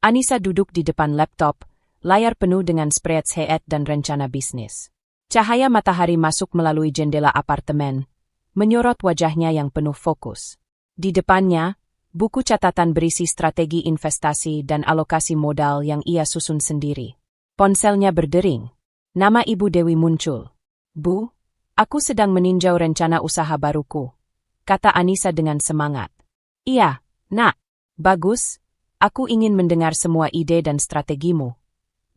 Anissa duduk di depan laptop, layar penuh dengan spreadsheet dan rencana bisnis. Cahaya matahari masuk melalui jendela apartemen, menyorot wajahnya yang penuh fokus. Di depannya, buku catatan berisi strategi investasi dan alokasi modal yang ia susun sendiri. Ponselnya berdering. Nama Ibu Dewi muncul. "Bu, aku sedang meninjau rencana usaha baruku," kata Anissa dengan semangat. "Iya, Nak. Bagus, aku ingin mendengar semua ide dan strategimu,"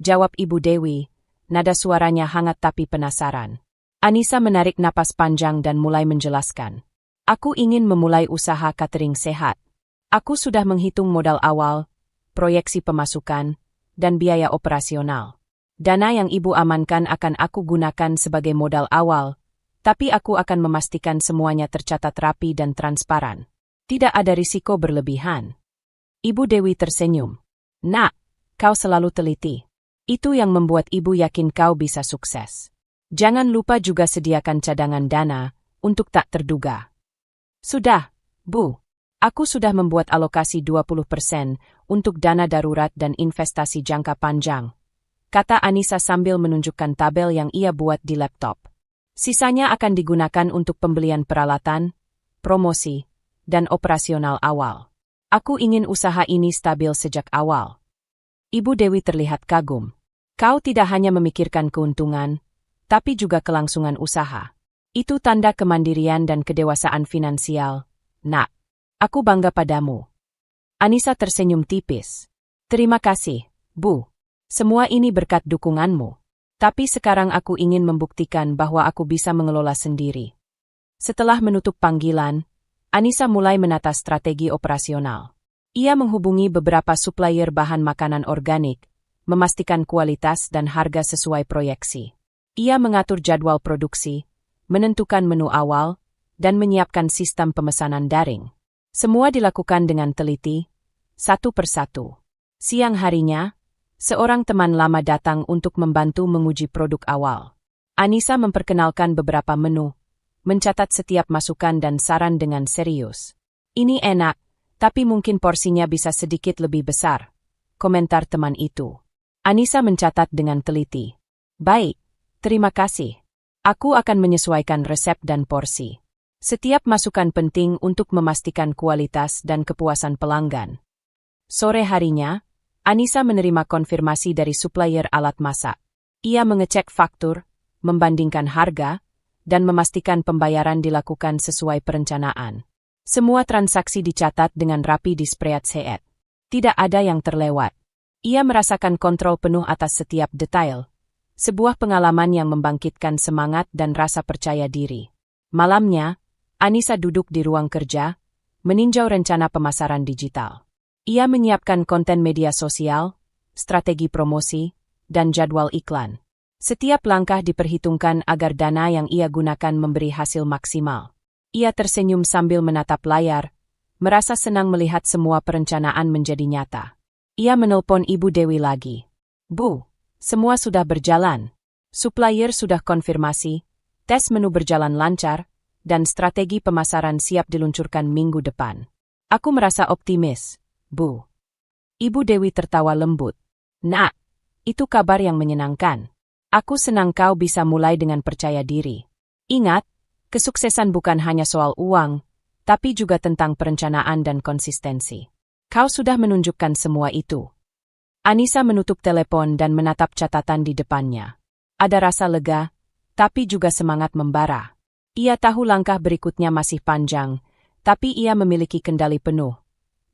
jawab Ibu Dewi, nada suaranya hangat tapi penasaran. Anissa menarik napas panjang dan mulai menjelaskan. "Aku ingin memulai usaha catering sehat. Aku sudah menghitung modal awal, proyeksi pemasukan, dan biaya operasional. Dana yang Ibu amankan akan aku gunakan sebagai modal awal, tapi aku akan memastikan semuanya tercatat rapi dan transparan. Tidak ada risiko berlebihan." Ibu Dewi tersenyum. "Nak, kau selalu teliti. Itu yang membuat Ibu yakin kau bisa sukses. Jangan lupa juga sediakan cadangan dana untuk tak terduga." "Sudah, Bu. Aku sudah membuat alokasi 20% untuk dana darurat dan investasi jangka panjang," kata Anissa sambil menunjukkan tabel yang ia buat di laptop. "Sisanya akan digunakan untuk pembelian peralatan, promosi, dan operasional awal. Aku ingin usaha ini stabil sejak awal." Ibu Dewi terlihat kagum. "Kau tidak hanya memikirkan keuntungan, tapi juga kelangsungan usaha. Itu tanda kemandirian dan kedewasaan finansial, Nak. Aku bangga padamu." Anissa tersenyum tipis. "Terima kasih, Bu. Semua ini berkat dukunganmu. Tapi sekarang aku ingin membuktikan bahwa aku bisa mengelola sendiri." Setelah menutup panggilan, Anissa mulai menata strategi operasional. Ia menghubungi beberapa supplier bahan makanan organik, memastikan kualitas dan harga sesuai proyeksi. Ia mengatur jadwal produksi, menentukan menu awal, dan menyiapkan sistem pemesanan daring. Semua dilakukan dengan teliti, satu persatu. Siang harinya, seorang teman lama datang untuk membantu menguji produk awal. Anissa memperkenalkan beberapa menu, mencatat setiap masukan dan saran dengan serius. "Ini enak, tapi mungkin porsinya bisa sedikit lebih besar," komentar teman itu. Anissa mencatat dengan teliti. "Baik, terima kasih. Aku akan menyesuaikan resep dan porsi." Setiap masukan penting untuk memastikan kualitas dan kepuasan pelanggan. Sore harinya, Anissa menerima konfirmasi dari supplier alat masak. Ia mengecek faktur, membandingkan harga, dan memastikan pembayaran dilakukan sesuai perencanaan. Semua transaksi dicatat dengan rapi di spreadsheet. Tidak ada yang terlewat. Ia merasakan kontrol penuh atas setiap detail. Sebuah pengalaman yang membangkitkan semangat dan rasa percaya diri. Malamnya, Anissa duduk di ruang kerja, meninjau rencana pemasaran digital. Ia menyiapkan konten media sosial, strategi promosi, dan jadwal iklan. Setiap langkah diperhitungkan agar dana yang ia gunakan memberi hasil maksimal. Ia tersenyum sambil menatap layar, merasa senang melihat semua perencanaan menjadi nyata. Ia menelpon Ibu Dewi lagi. "Bu, semua sudah berjalan. Supplier sudah konfirmasi, tes menu berjalan lancar, dan strategi pemasaran siap diluncurkan minggu depan. Aku merasa optimis, Bu." Ibu Dewi tertawa lembut. "Nak, itu kabar yang menyenangkan. Aku senang kau bisa mulai dengan percaya diri. Ingat, kesuksesan bukan hanya soal uang, tapi juga tentang perencanaan dan konsistensi. Kau sudah menunjukkan semua itu." Anissa menutup telepon dan menatap catatan di depannya. Ada rasa lega, tapi juga semangat membara. Ia tahu langkah berikutnya masih panjang, tapi ia memiliki kendali penuh.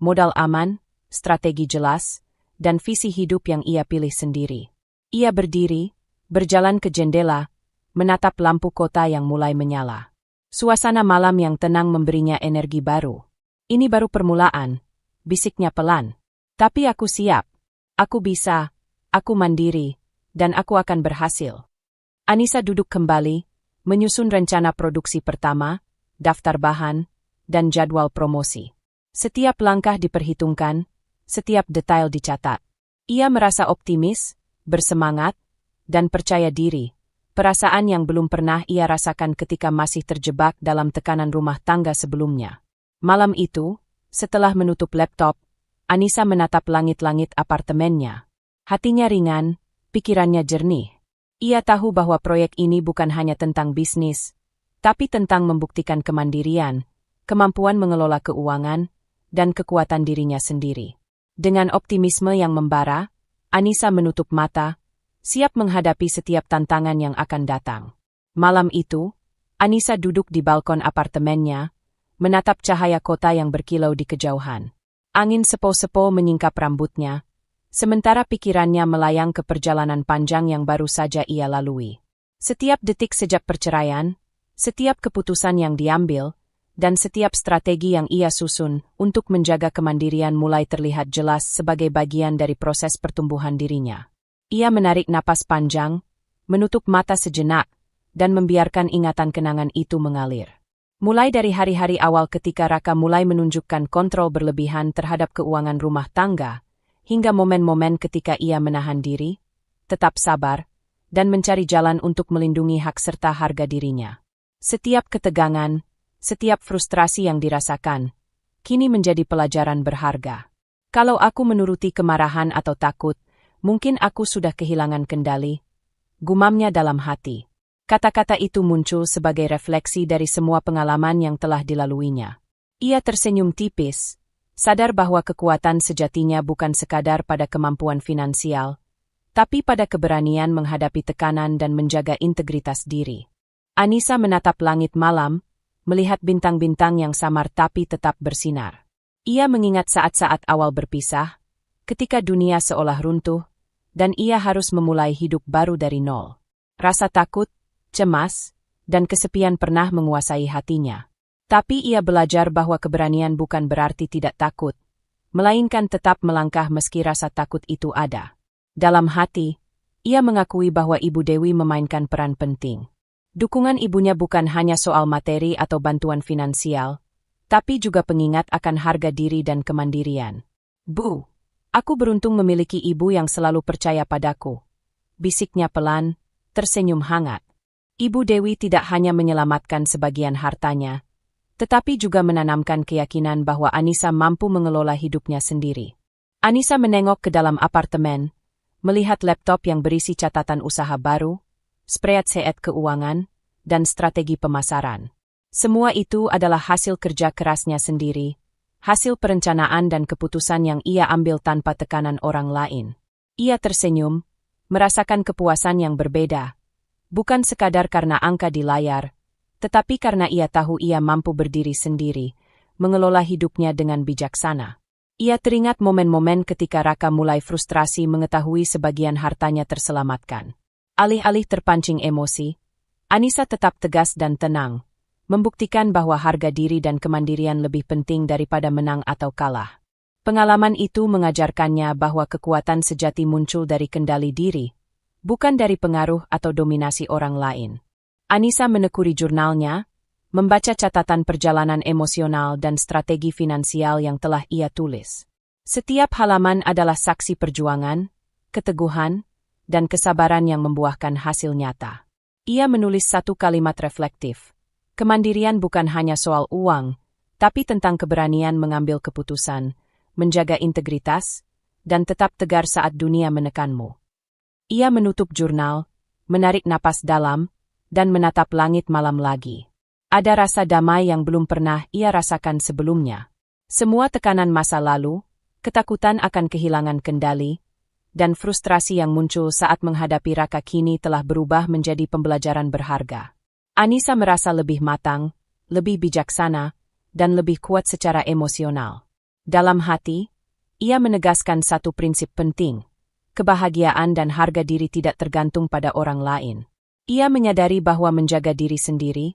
modal aman, strategi jelas, dan visi hidup yang ia pilih sendiri. Ia berdiri, berjalan ke jendela, menatap lampu kota yang mulai menyala. Suasana malam yang tenang memberinya energi baru. Ini baru permulaan, bisiknya pelan. Tapi aku siap. Aku bisa, aku mandiri, dan aku akan berhasil. Anissa duduk kembali, menyusun rencana produksi pertama, daftar bahan, dan jadwal promosi. Setiap langkah diperhitungkan, setiap detail dicatat. Ia merasa optimis, bersemangat, dan percaya diri, perasaan yang belum pernah ia rasakan ketika masih terjebak dalam tekanan rumah tangga sebelumnya. Malam itu, setelah menutup laptop, Anissa menatap langit-langit apartemennya. Hatinya ringan, pikirannya jernih. Ia tahu bahwa proyek ini bukan hanya tentang bisnis, tapi tentang membuktikan kemandirian, kemampuan mengelola keuangan, dan kekuatan dirinya sendiri. Dengan optimisme yang membara, Anissa menutup mata, siap menghadapi setiap tantangan yang akan datang. Malam itu, Anissa duduk di balkon apartemennya, menatap cahaya kota yang berkilau di kejauhan. Angin sepo-sepo menyingkap rambutnya, sementara pikirannya melayang ke perjalanan panjang yang baru saja ia lalui. Setiap detik sejak perceraian, setiap keputusan yang diambil, dan setiap strategi yang ia susun untuk menjaga kemandirian mulai terlihat jelas sebagai bagian dari proses pertumbuhan dirinya. Ia menarik napas panjang, menutup mata sejenak, dan membiarkan ingatan kenangan itu mengalir. Mulai dari hari-hari awal ketika Raka mulai menunjukkan kontrol berlebihan terhadap keuangan rumah tangga, hingga momen-momen ketika ia menahan diri, tetap sabar, dan mencari jalan untuk melindungi hak serta harga dirinya. Setiap ketegangan, setiap frustrasi yang dirasakan, kini menjadi pelajaran berharga. Kalau aku menuruti kemarahan atau takut, mungkin aku sudah kehilangan kendali, gumamnya dalam hati. Kata-kata itu muncul sebagai refleksi dari semua pengalaman yang telah dilaluinya. Ia tersenyum tipis, sadar bahwa kekuatan sejatinya bukan sekadar pada kemampuan finansial, tapi pada keberanian menghadapi tekanan dan menjaga integritas diri. Anissa menatap langit malam, melihat bintang-bintang yang samar tapi tetap bersinar. Ia mengingat saat-saat awal berpisah, ketika dunia seolah runtuh, dan ia harus memulai hidup baru dari nol. Rasa takut, cemas, dan kesepian pernah menguasai hatinya. Tapi ia belajar bahwa keberanian bukan berarti tidak takut, melainkan tetap melangkah meski rasa takut itu ada. Dalam hati, ia mengakui bahwa Ibu Dewi memainkan peran penting. Dukungan ibunya bukan hanya soal materi atau bantuan finansial, tapi juga pengingat akan harga diri dan kemandirian. "Bu, aku beruntung memiliki ibu yang selalu percaya padaku," bisiknya pelan, tersenyum hangat. Ibu Dewi tidak hanya menyelamatkan sebagian hartanya, tetapi juga menanamkan keyakinan bahwa Anissa mampu mengelola hidupnya sendiri. Anissa menengok ke dalam apartemen, melihat laptop yang berisi catatan usaha baru, spreadsheet keuangan, dan strategi pemasaran. Semua itu adalah hasil kerja kerasnya sendiri, hasil perencanaan dan keputusan yang ia ambil tanpa tekanan orang lain. Ia tersenyum, merasakan kepuasan yang berbeda, bukan sekadar karena angka di layar, tetapi karena ia tahu ia mampu berdiri sendiri, mengelola hidupnya dengan bijaksana. Ia teringat momen-momen ketika Raka mulai frustrasi mengetahui sebagian hartanya terselamatkan. Alih-alih terpancing emosi, Anissa tetap tegas dan tenang, membuktikan bahwa harga diri dan kemandirian lebih penting daripada menang atau kalah. Pengalaman itu mengajarkannya bahwa kekuatan sejati muncul dari kendali diri, bukan dari pengaruh atau dominasi orang lain. Anissa menekuni jurnalnya, membaca catatan perjalanan emosional dan strategi finansial yang telah ia tulis. Setiap halaman adalah saksi perjuangan, keteguhan, dan kesabaran yang membuahkan hasil nyata. Ia menulis satu kalimat reflektif. Kemandirian bukan hanya soal uang, tapi tentang keberanian mengambil keputusan, menjaga integritas, dan tetap tegar saat dunia menekanmu. Ia menutup jurnal, menarik napas dalam, dan menatap langit malam lagi. Ada rasa damai yang belum pernah ia rasakan sebelumnya. Semua tekanan masa lalu, ketakutan akan kehilangan kendali, dan frustrasi yang muncul saat menghadapi Raka kini telah berubah menjadi pembelajaran berharga. Anissa merasa lebih matang, lebih bijaksana, dan lebih kuat secara emosional. Dalam hati, ia menegaskan satu prinsip penting. Kebahagiaan dan harga diri tidak tergantung pada orang lain. Ia menyadari bahwa menjaga diri sendiri,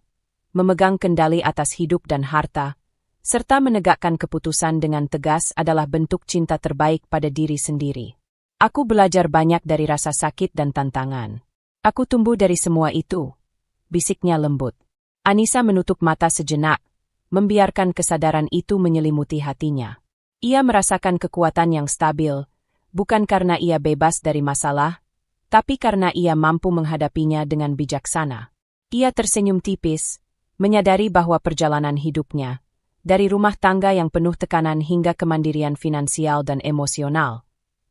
memegang kendali atas hidup dan harta, serta menegakkan keputusan dengan tegas adalah bentuk cinta terbaik pada diri sendiri. Aku belajar banyak dari rasa sakit dan tantangan. Aku tumbuh dari semua itu, bisiknya lembut. Anissa menutup mata sejenak, membiarkan kesadaran itu menyelimuti hatinya. Ia merasakan kekuatan yang stabil, bukan karena ia bebas dari masalah, tapi karena ia mampu menghadapinya dengan bijaksana. Ia tersenyum tipis, menyadari bahwa perjalanan hidupnya, dari rumah tangga yang penuh tekanan hingga kemandirian finansial dan emosional,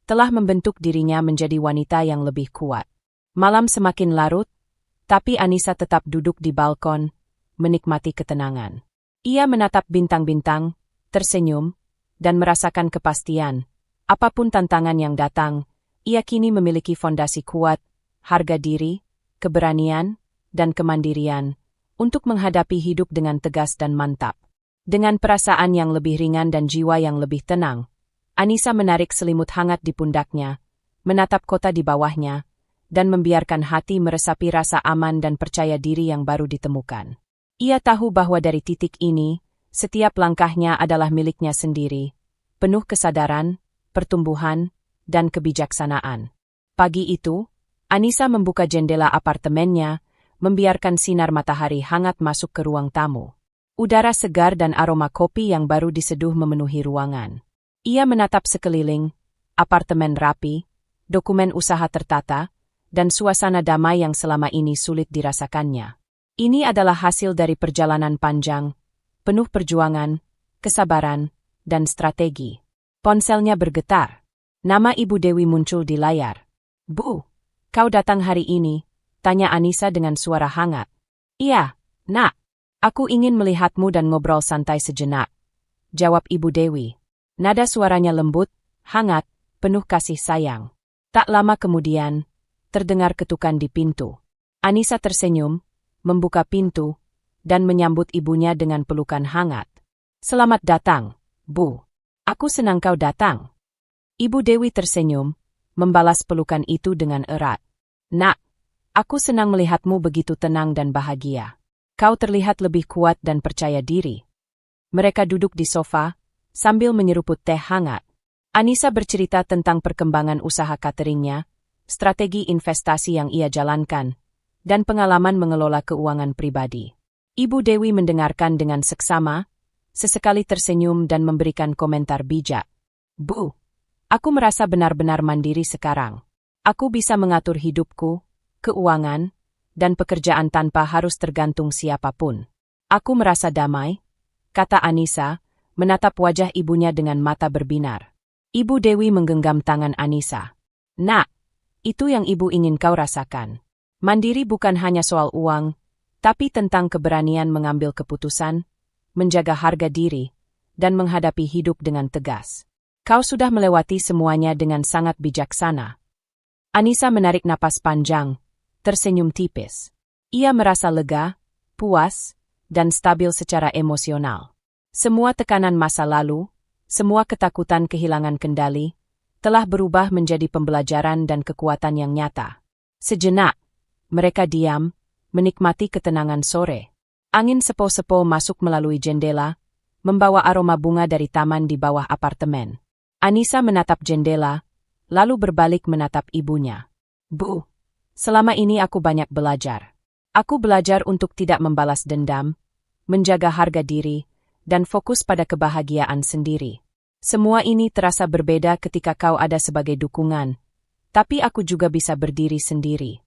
telah membentuk dirinya menjadi wanita yang lebih kuat. Malam semakin larut, tapi Anissa tetap duduk di balkon, menikmati ketenangan. Ia menatap bintang-bintang, tersenyum, dan merasakan kepastian. Apapun tantangan yang datang, ia kini memiliki fondasi kuat, harga diri, keberanian, dan kemandirian untuk menghadapi hidup dengan tegas dan mantap. Dengan perasaan yang lebih ringan dan jiwa yang lebih tenang, Anissa menarik selimut hangat di pundaknya, menatap kota di bawahnya, dan membiarkan hati meresapi rasa aman dan percaya diri yang baru ditemukan. Ia tahu bahwa dari titik ini, setiap langkahnya adalah miliknya sendiri, penuh kesadaran, pertumbuhan, dan kebijaksanaan. Pagi itu, Anissa membuka jendela apartemennya, membiarkan sinar matahari hangat masuk ke ruang tamu. Udara segar dan aroma kopi yang baru diseduh memenuhi ruangan. Ia menatap sekeliling, apartemen rapi, dokumen usaha tertata, dan suasana damai yang selama ini sulit dirasakannya. Ini adalah hasil dari perjalanan panjang, penuh perjuangan, kesabaran, dan strategi. Ponselnya bergetar. Nama Ibu Dewi muncul di layar. "Bu, kau datang hari ini?" tanya Anissa dengan suara hangat. "Iya, Nak. Aku ingin melihatmu dan ngobrol santai sejenak," jawab Ibu Dewi. Nada suaranya lembut, hangat, penuh kasih sayang. Tak lama kemudian, terdengar ketukan di pintu. Anissa tersenyum, membuka pintu, dan menyambut ibunya dengan pelukan hangat. "Selamat datang, Bu. Aku senang kau datang." Ibu Dewi tersenyum, membalas pelukan itu dengan erat. "Nak, aku senang melihatmu begitu tenang dan bahagia. Kau terlihat lebih kuat dan percaya diri." Mereka duduk di sofa, sambil menyeruput teh hangat. Anissa bercerita tentang perkembangan usaha cateringnya, strategi investasi yang ia jalankan, dan pengalaman mengelola keuangan pribadi. Ibu Dewi mendengarkan dengan seksama, sesekali tersenyum dan memberikan komentar bijak. "Bu, aku merasa benar-benar mandiri sekarang. Aku bisa mengatur hidupku, keuangan, dan pekerjaan tanpa harus tergantung siapapun. Aku merasa damai," kata Anissa, menatap wajah ibunya dengan mata berbinar. Ibu Dewi menggenggam tangan Anissa. "Nak, itu yang ibu ingin kau rasakan. Mandiri bukan hanya soal uang, tapi tentang keberanian mengambil keputusan, menjaga harga diri, dan menghadapi hidup dengan tegas. Kau sudah melewati semuanya dengan sangat bijaksana." Anissa menarik napas panjang, tersenyum tipis. Ia merasa lega, puas, dan stabil secara emosional. Semua tekanan masa lalu, semua ketakutan kehilangan kendali, telah berubah menjadi pembelajaran dan kekuatan yang nyata. Sejenak, mereka diam, menikmati ketenangan sore. Angin sepo-sepo masuk melalui jendela, membawa aroma bunga dari taman di bawah apartemen. Anissa menatap jendela, lalu berbalik menatap ibunya. "Bu, selama ini aku banyak belajar. Aku belajar untuk tidak membalas dendam, menjaga harga diri, dan fokus pada kebahagiaan sendiri. Semua ini terasa berbeda ketika kau ada sebagai dukungan, tapi aku juga bisa berdiri sendiri."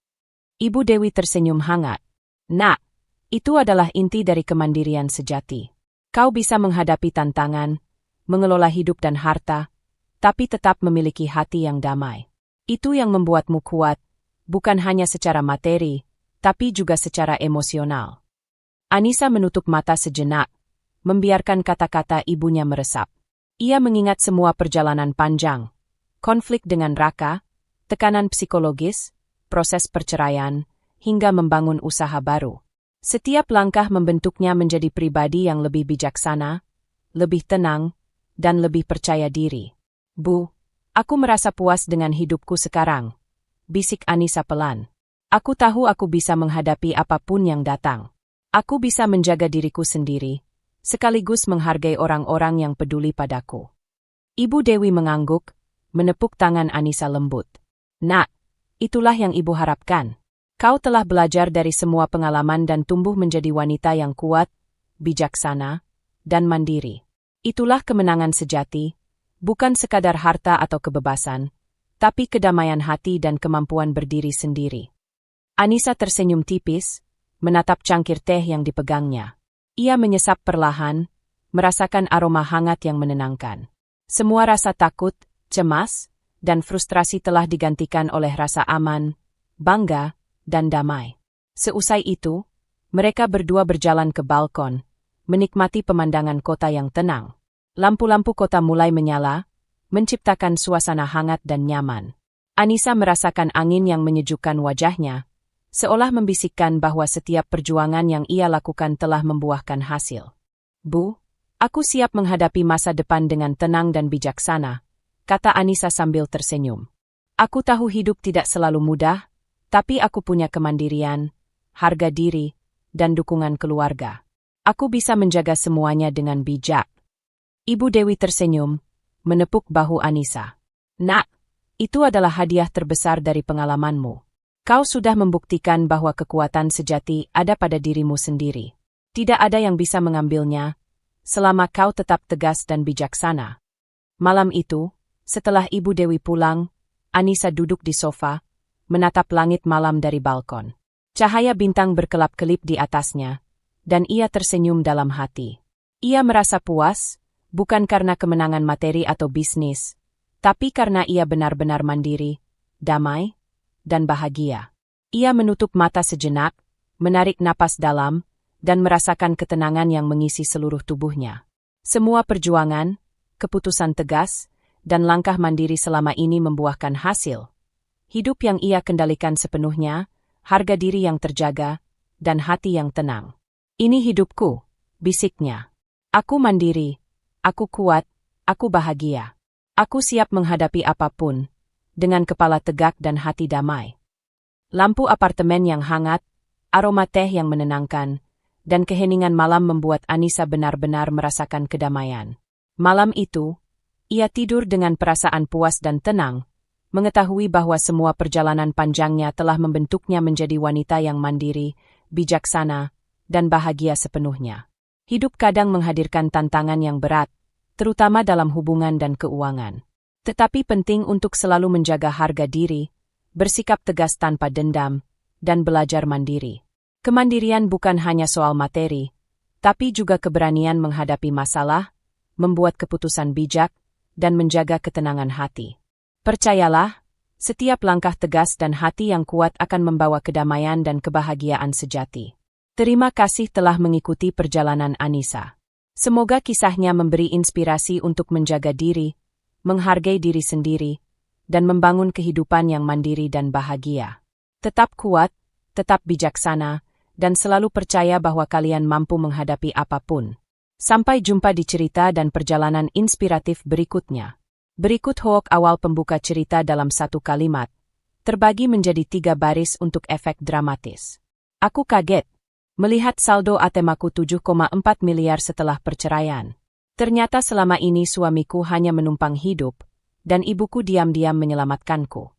Ibu Dewi tersenyum hangat. "Nak, itu adalah inti dari kemandirian sejati. Kau bisa menghadapi tantangan, mengelola hidup dan harta, tapi tetap memiliki hati yang damai. Itu yang membuatmu kuat, bukan hanya secara materi, tapi juga secara emosional." Anissa menutup mata sejenak, membiarkan kata-kata ibunya meresap. Ia mengingat semua perjalanan panjang, konflik dengan Raka, tekanan psikologis, proses perceraian, hingga membangun usaha baru. Setiap langkah membentuknya menjadi pribadi yang lebih bijaksana, lebih tenang, dan lebih percaya diri. Bu, aku merasa puas dengan hidupku sekarang, bisik Anissa pelan. Aku tahu aku bisa menghadapi apapun yang datang. Aku bisa menjaga diriku sendiri, sekaligus menghargai orang-orang yang peduli padaku. Ibu Dewi mengangguk, menepuk tangan Anissa lembut. Nak, itulah yang ibu harapkan. Kau telah belajar dari semua pengalaman dan tumbuh menjadi wanita yang kuat, bijaksana, dan mandiri. Itulah kemenangan sejati, bukan sekadar harta atau kebebasan, tapi kedamaian hati dan kemampuan berdiri sendiri. Anissa tersenyum tipis, menatap cangkir teh yang dipegangnya. Ia menyesap perlahan, merasakan aroma hangat yang menenangkan. Semua rasa takut, cemas, dan frustrasi telah digantikan oleh rasa aman, bangga, dan damai. Seusai itu, mereka berdua berjalan ke balkon, menikmati pemandangan kota yang tenang. Lampu-lampu kota mulai menyala, menciptakan suasana hangat dan nyaman. Anissa merasakan angin yang menyejukkan wajahnya, seolah membisikkan bahwa setiap perjuangan yang ia lakukan telah membuahkan hasil. Bu, aku siap menghadapi masa depan dengan tenang dan bijaksana, kata Anissa sambil tersenyum. Aku tahu hidup tidak selalu mudah, tapi aku punya kemandirian, harga diri, dan dukungan keluarga. Aku bisa menjaga semuanya dengan bijak. Ibu Dewi tersenyum, menepuk bahu Anissa. Nak, itu adalah hadiah terbesar dari pengalamanmu. Kau sudah membuktikan bahwa kekuatan sejati ada pada dirimu sendiri. Tidak ada yang bisa mengambilnya, selama kau tetap tegas dan bijaksana. Malam itu, setelah Ibu Dewi pulang, Anissa duduk di sofa, menatap langit malam dari balkon. Cahaya bintang berkelap-kelip di atasnya, dan ia tersenyum dalam hati. Ia merasa puas, bukan karena kemenangan materi atau bisnis, tapi karena ia benar-benar mandiri, damai, dan bahagia. Ia menutup mata sejenak, menarik napas dalam, dan merasakan ketenangan yang mengisi seluruh tubuhnya. Semua perjuangan, keputusan tegas, dan langkah mandiri selama ini membuahkan hasil. Hidup yang ia kendalikan sepenuhnya, harga diri yang terjaga, dan hati yang tenang. Ini hidupku, bisiknya. Aku mandiri, aku kuat, aku bahagia. Aku siap menghadapi apapun, dengan kepala tegak dan hati damai. Lampu apartemen yang hangat, aroma teh yang menenangkan, dan keheningan malam membuat Anissa benar-benar merasakan kedamaian. Malam itu, ia tidur dengan perasaan puas dan tenang, mengetahui bahwa semua perjalanan panjangnya telah membentuknya menjadi wanita yang mandiri, bijaksana, dan bahagia sepenuhnya. Hidup kadang menghadirkan tantangan yang berat, terutama dalam hubungan dan keuangan. Tetapi penting untuk selalu menjaga harga diri, bersikap tegas tanpa dendam, dan belajar mandiri. Kemandirian bukan hanya soal materi, tapi juga keberanian menghadapi masalah, membuat keputusan bijak, dan menjaga ketenangan hati. Percayalah, setiap langkah tegas dan hati yang kuat akan membawa kedamaian dan kebahagiaan sejati. Terima kasih telah mengikuti perjalanan Anissa. Semoga kisahnya memberi inspirasi untuk menjaga diri, menghargai diri sendiri, dan membangun kehidupan yang mandiri dan bahagia. Tetap kuat, tetap bijaksana, dan selalu percaya bahwa kalian mampu menghadapi apapun. Sampai jumpa di cerita dan perjalanan inspiratif berikutnya. Berikut hook awal pembuka cerita dalam satu kalimat, terbagi menjadi 3 baris untuk efek dramatis. Aku kaget melihat saldo ATM-ku 7,4 miliar setelah perceraian. Ternyata selama ini suamiku hanya menumpang hidup, dan ibuku diam-diam menyelamatkanku.